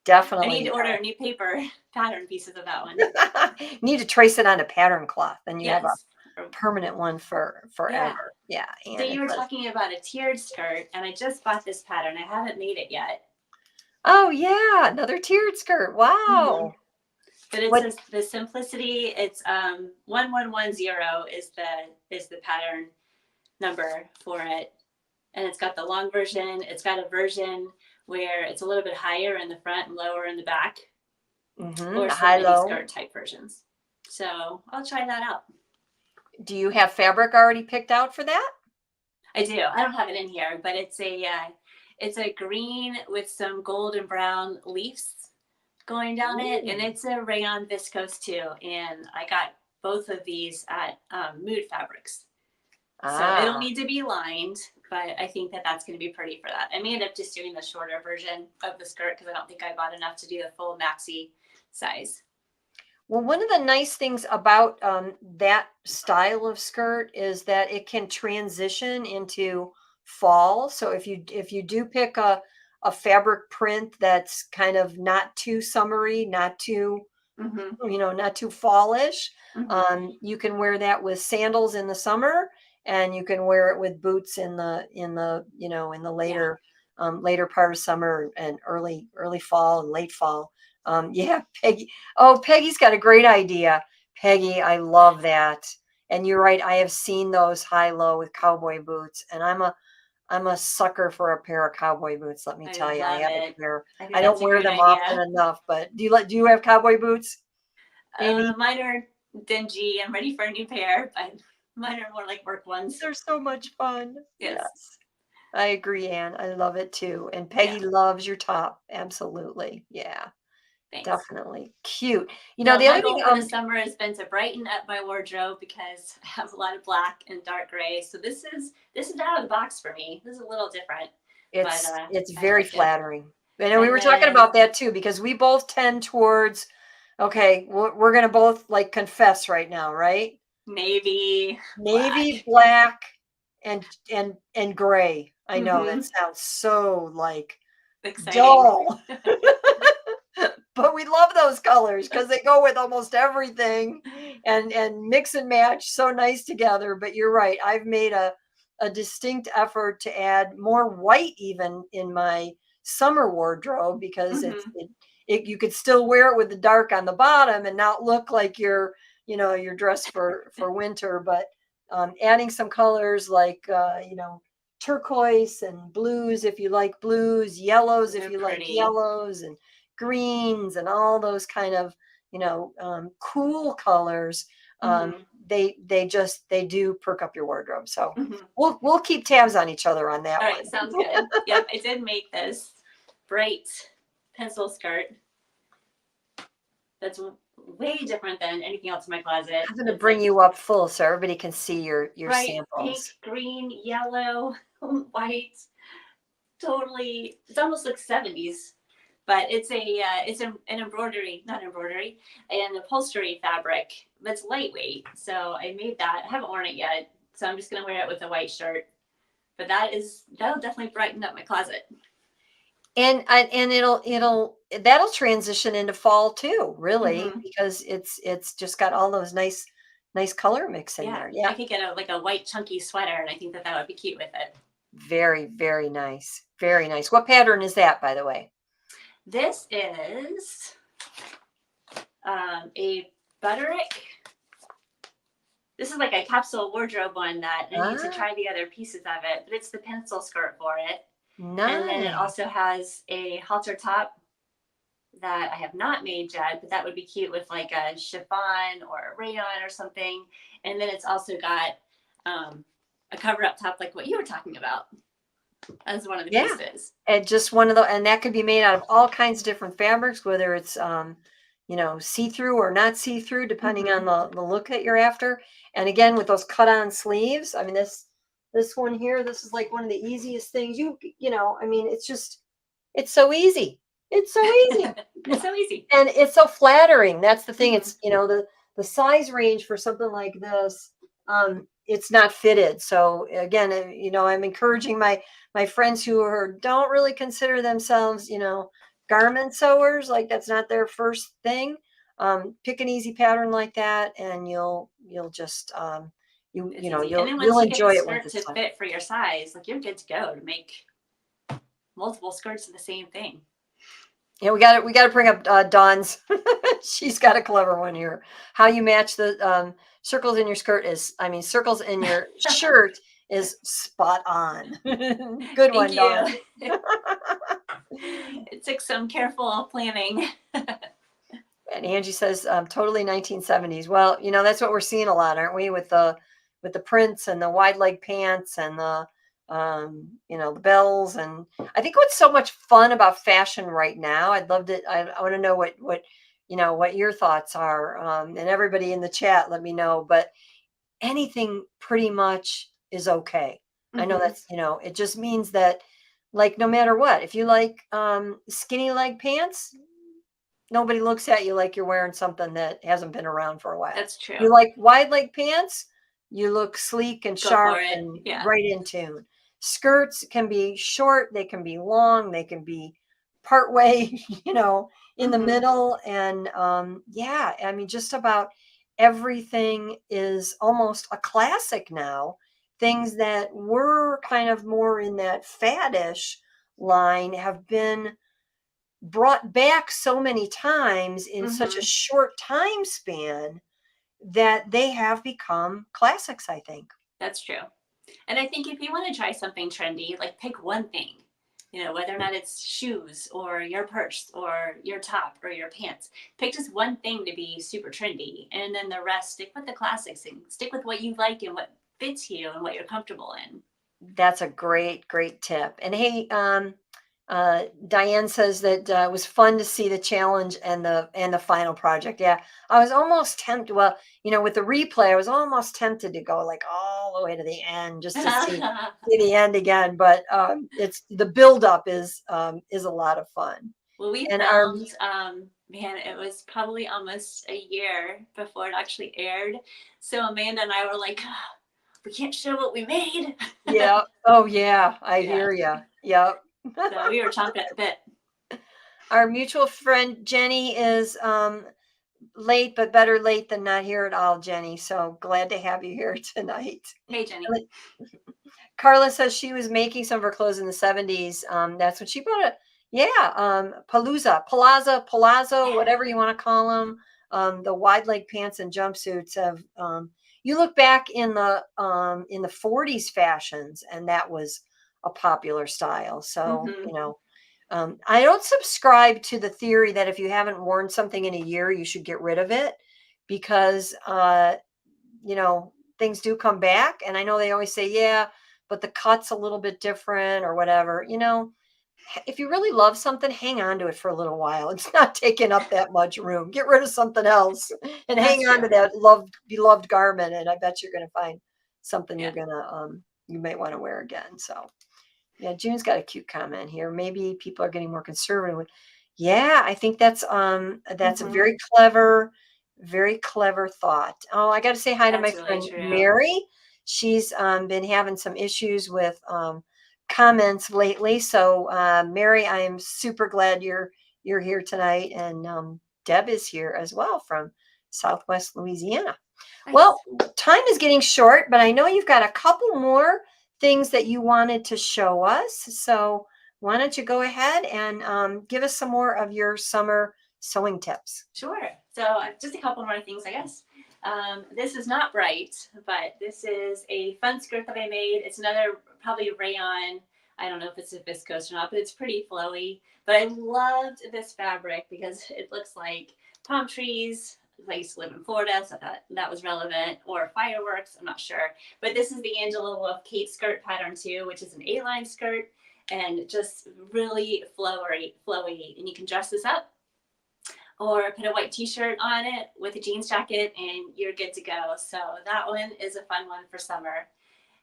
definitely. to order new paper pattern pieces of that one. Need to trace it on a pattern cloth. Then you have Yes, permanent one for Yeah. forever. Yeah, So and you it were does. talking about a tiered skirt, and I just bought this pattern. I haven't made it yet. Oh yeah, another tiered skirt. Hmm. Wow. But it What? says the simplicity. It's 1110 is the pattern number for it, and it's got the long version. It's got a version where it's a little bit higher in the front and lower in the back, or some High mini low. skirt type versions. So I'll try that out. Do you have fabric already picked out for that? I do. I don't have it in here, but it's a green with some gold and brown leaves going down it, and Ooh. it's a rayon viscose too. And I got both of these at Mood Fabrics, so it'll Ah. need to be lined, but I think that that's going to be pretty for that. I may end up just doing the shorter version of the skirt because I don't think I bought enough to do the full maxi size. Well, one of the nice things about that style of skirt is that it can transition into fall. So if you do pick a fabric print that's kind of not too summery, not too Mm-hmm. not too fallish, Mm-hmm. you can wear that with sandals in the summer, and you can wear it with boots in the Yeah. later part of summer and early fall and late fall. Yeah, Peggy. Oh, Peggy's got a great idea. Peggy, I love that. And you're right. I have seen those high low with cowboy boots, and I'm a sucker for a pair of cowboy boots. Let me I tell you, I love have a it. pair. I think I don't that's a wear great them often idea. enough, but do you have cowboy boots, Amy? Mine are dingy. I'm ready for a new pair, but mine are more like work ones. They're so much fun. Yes. Yes. I agree, Anne. I love it too. And Yeah. Peggy loves your top. Absolutely. Yeah, Thanks. definitely. Cute. No, The my other thing, goal for the summer has been to brighten up my wardrobe because I have a lot of black and dark gray. So this is out of the box for me. This is a little different, but it's I very like it. flattering. I know we And were talking then about that too, because we both tend towards, okay, we're going to both like confess right now, right? navy Navy, black. black, and gray. I know that Mm-hmm. sounds so like Exciting. dull. But we love those colors because they go with almost everything, and mix and match so nice together. But you're right. I've made a distinct effort to add more white even in my summer wardrobe, because Mm-hmm. you could still wear it with the dark on the bottom and not look like you're dressed for winter. But adding some colors like turquoise and blues if you like blues, yellows Those if are you like pretty. yellows, and greens, and all those kind of cool colors. um, Mm-hmm. they do perk up your wardrobe. So Mm-hmm. we'll keep tabs on each other on that All one. right, sounds good. Yep, I did make this bright pencil skirt that's way different than anything else in my closet. I'm going to It's bring like you up full so everybody can see your bright pink, samples. green, yellow, white. Totally, it almost looks 70s, but an embroidery, not embroidery, an upholstery fabric that's lightweight. So I made that. I haven't worn it yet, so I'm just gonna wear it with a white shirt. But that'll definitely brighten up my closet. And that'll transition into fall too, really, Mm-hmm. because it's just got all those nice color mix in Yeah, there. I Yeah, could get a white chunky sweater, and I think that would be cute with it. very, very nice, very nice. What pattern is that, by the way? This is a butterick. This is like a capsule wardrobe one that I need to Ah, try the other pieces of it, but it's the pencil skirt for it. And then it nice. also has a halter top that I have not made yet, but that would be cute with like a chiffon or a rayon or something. And then it's also got a cover up top, like what you were talking about, as one of the Yeah, pieces. and just one of the and that could be made out of all kinds of different fabrics, whether it's see-through or not see-through, depending Mm-hmm. on the look that you're after. And again, with those cut-on sleeves, I mean, this one here, this is like one of the easiest things. I mean, it's so easy. It's so easy. It's so easy. And it's so flattering. That's the thing. Mm-hmm. It's the size range for something like this. It's not fitted. So again, I'm encouraging my friends who don't really consider themselves, garment sewers. Like that's not their first thing. Pick an easy pattern like that, and you'll just It's easy. And then you'll once you get the enjoy it once skirt it's to done. fit for your size, like you're good to go to make multiple skirts of the same thing. Yeah, we got to bring up Dawn's. She's got a clever one here. How you match the circles in your skirt is, I mean, circles in your shirt is spot on. Good Thank one, you. Dawn. It took some careful planning. And Angie says, totally 1970s. Well, that's what we're seeing a lot, aren't we? With the prints and the wide leg pants and the bells. And I think what's so much fun about fashion right now, I'd love to, I want to know what your thoughts are. And everybody in the chat, let me know. But anything pretty much is okay. I know that's, it just means that, like, no matter what, if you like skinny leg pants, nobody looks at you like you're wearing something that hasn't been around for a while. That's true. You like wide leg pants, you look sleek and Go sharp for it. and Yeah. right in tune. Skirts can be short, they can be long, they can be part way, in the middle. And yeah, I mean, just about everything is almost a classic now. Things that were kind of more in that faddish line have been brought back so many times in such a short time span that they have become classics, I think. That's true. And I think if you want to try something trendy, like pick one thing, whether or not it's shoes or your purse or your top or your pants, pick just one thing to be super trendy. And then the rest, stick with the classics and stick with what you like and what fits you and what you're comfortable in. That's a great, great tip. And hey, Diane says that it was fun to see the challenge and the final project. Yeah, I was almost tempted. Well, with the replay, I was almost tempted to go like all the way to the end just to see the end again. But it's the buildup is a lot of fun. Well, we And filmed, man, it was probably almost a year before it actually aired. So Amanda and I were like, "Ah, we can't show what we made." yeah, oh yeah, I Yeah. hear you. Yep. So we were chomping at the bit. Our mutual friend Jenny is late, but better late than not here at all, Jenny. So glad to have you here tonight. Hey, Jenny. Carla says she was making some of her clothes in the 70s. That's what she bought it. Yeah, palazzo, whatever you want to call them. The wide leg pants and jumpsuits have. You look back in the 40s fashions, and that was a popular style. So I don't subscribe to the theory that if you haven't worn something in a year, you should get rid of it, because things do come back. And I know they always say, yeah, but the cut's a little bit different or whatever. If you really love something, hang on to it for a little while. It's not taking up that much room. Get rid of something else and hang That's on true. to that beloved garment. And I bet you're going to find something you're going to, you might want to wear again. So yeah, June's got a cute comment here. Maybe people are getting more conservative. Yeah, I think that's a very clever thought. Oh, I got to say hi to my That's really friend true. Mary. She's been having some issues with comments lately. So Mary, I am super glad you're here tonight, and Deb is here as well from Southwest Louisiana. Nice. Well, time is getting short, but I know you've got a couple more things that you wanted to show us. So why don't you go ahead and give us some more of your summer sewing tips? Sure. So just a couple more things, I guess. This is not bright, but this is a fun skirt that I made. It's another probably rayon. I don't know if it's a viscose or not, but it's pretty flowy. But I loved this fabric because it looks like palm trees. I used to live in Florida, so I thought that was relevant. Or fireworks, I'm not sure. But this is the Angela Wolf Kate skirt pattern too, which is an A-line skirt and just really flowy. And you can dress this up or put a white t-shirt on it with a jeans jacket and you're good to go. So that one is a fun one for summer.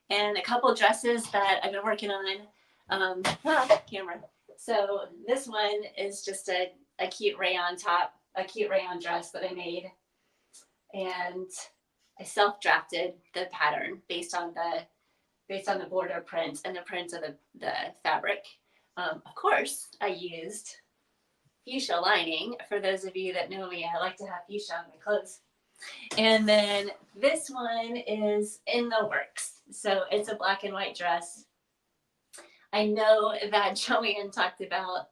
And a couple dresses that I've been working on. Camera. So this one is just a cute rayon top, a cute rayon dress that I made. And I self-drafted the pattern based on the border print and the print of the fabric. Of course, I used fuchsia lining. For those of you that know me, I like to have fuchsia on my clothes. And then this one is in the works. So it's a black and white dress. I know that Joanne talked about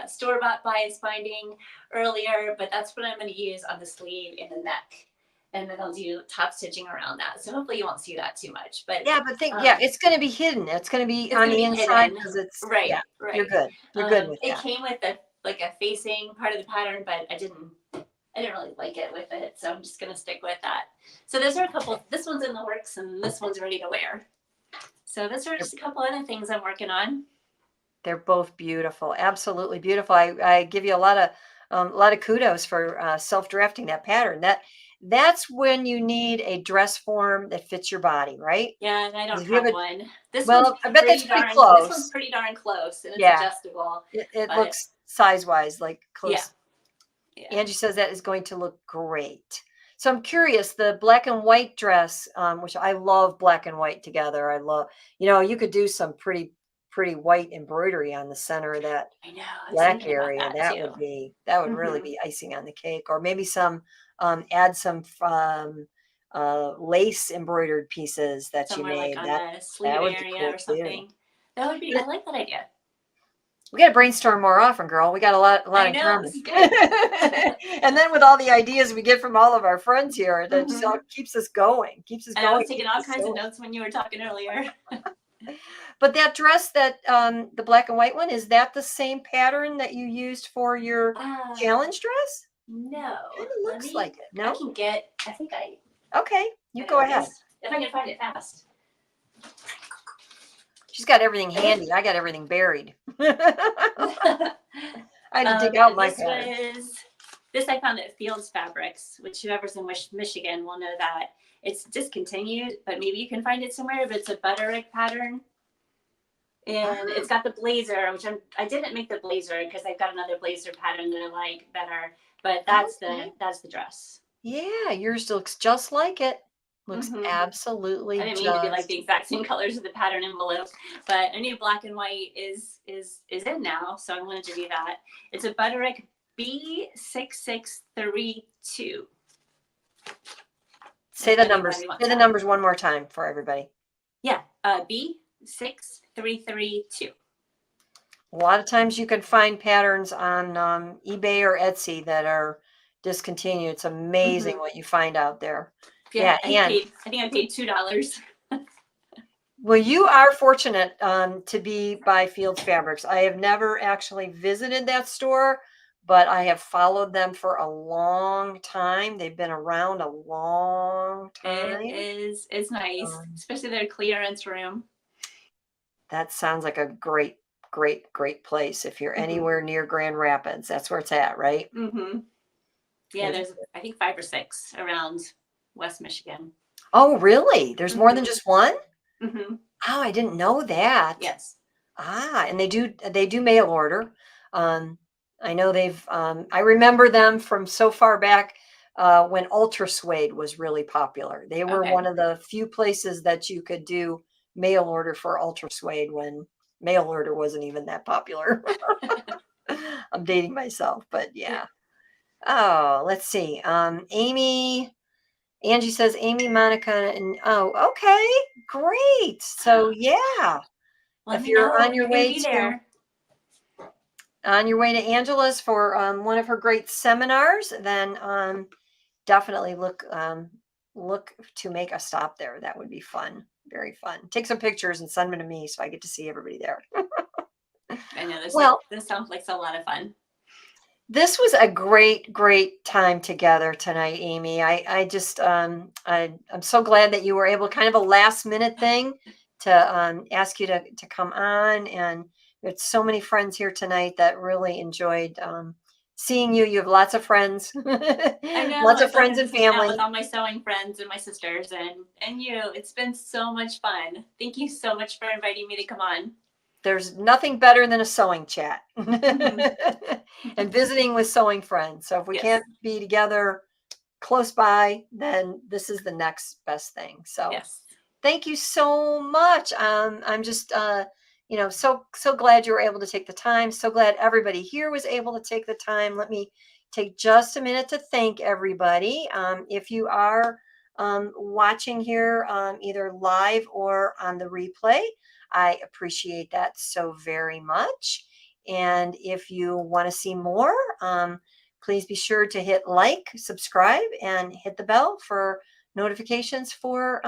store-bought bias binding earlier, but that's what I'm going to use on the sleeve and the neck. And then I'll do top stitching around that. So hopefully you won't see that too much. But Yeah, but yeah, it's going to be hidden. It's going to be it's on going to the be inside hidden. because it's, Right, yeah, right. you're good. You're good with It that. came with a facing part of the pattern, but I didn't really like it with it. So I'm just going to stick with that. So those are a couple, this one's in the works and this one's ready to wear. So those are just a couple other things I'm working on. They're both beautiful, absolutely beautiful. I give you a lot of kudos for self-drafting that pattern. That's when you need a dress form that fits your body, right? Yeah, and I don't If you have have a, one. This well, one's I bet that's pretty pretty darn. This one's close. pretty darn close, and it's Yeah, adjustable. it but looks size-wise like close. Yeah. Angie says that is going to look great. So I'm curious, the black and white dress, which I love black and white together. I love, you could do some pretty white embroidery on the center of that I know. I was black thinking about area. that too. That would really be icing on the cake. Or maybe add some lace embroidered pieces that Somewhere you like made. on That the sleeve would be area cool or too. something. That would be. I like that idea. We got to brainstorm more often, girl. We got a lot I in know. common. This is good. And then with all the ideas we get from all of our friends here, that just all keeps us going. And I was taking all kinds of notes when you were talking earlier. But that dress, that the black and white one, is that the same pattern that you used for your challenge dress? No. It looks like it. No? I think I. Okay, you go ahead. If I can find it fast. She's got everything handy. I got everything buried. I had to dig out my pattern. This I found at Fields Fabrics, which whoever's in Michigan will know that. It's discontinued, but maybe you can find it somewhere. But it's a butterick pattern. And it's got the blazer, which I didn't make the blazer because I've got another blazer pattern that I like better. But that's the dress. Yeah, yours looks just like it. Looks absolutely. I didn't mean to be like the exact same colors of the pattern envelope, but I knew black and white is in now, so I wanted to do that. It's a butterick B6632. Say the numbers. Say the numbers one more time for everybody. Yeah, B6332. A lot of times you can find patterns on eBay or Etsy that are discontinued. It's amazing what you find out there. Yeah, I think I paid $2. Well, you are fortunate to be by Fields Fabrics. I have never actually visited that store, but I have followed them for a long time. They've been around a long time. It's nice, especially their clearance room. That sounds like a great place. If you're anywhere near Grand Rapids, that's where it's at, right? Yeah, there's I think 5 or 6 around West Michigan. Oh, really? There's more than just one? Oh, I didn't know that. Yes. And they do mail order. I know I remember them from so far back when Ultra Suede was really popular. They were one of the few places that you could do mail order for Ultra Suede when mail order wasn't even that popular. I'm dating myself, but yeah. Oh, let's see. Angie says Amy, Monica, and okay, great. So yeah, if you're on your way to Angela's for one of her great seminars, then definitely look to make a stop there. That would be fun, very fun. Take some pictures and send them to me so I get to see everybody there. I know this sounds like a lot of fun. This was a great time together tonight, Amy. I just I'm so glad that you were able, kind of a last minute thing, to ask you to come on, and we had so many friends here tonight that really enjoyed seeing you. You have lots of friends. I know, lots of friends and family. With all my sewing friends and my sisters and you. It's been so much fun. Thank you so much for inviting me to come on. There's nothing better than a sewing chat and visiting with sewing friends. So if we can't be together close by, then this is the next best thing. So thank you so much. I'm just, so glad you were able to take the time. So glad everybody here was able to take the time. Let me take just a minute to thank everybody. If you are watching here either live or on the replay, I appreciate that so very much. And if you want to see more, please be sure to hit like, subscribe, and hit the bell for notifications for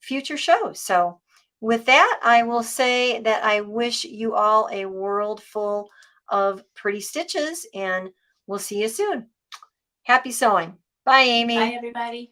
future shows. So with that, I will say that I wish you all a world full of pretty stitches, and we'll see you soon. Happy sewing. Bye, Amy. Bye, everybody.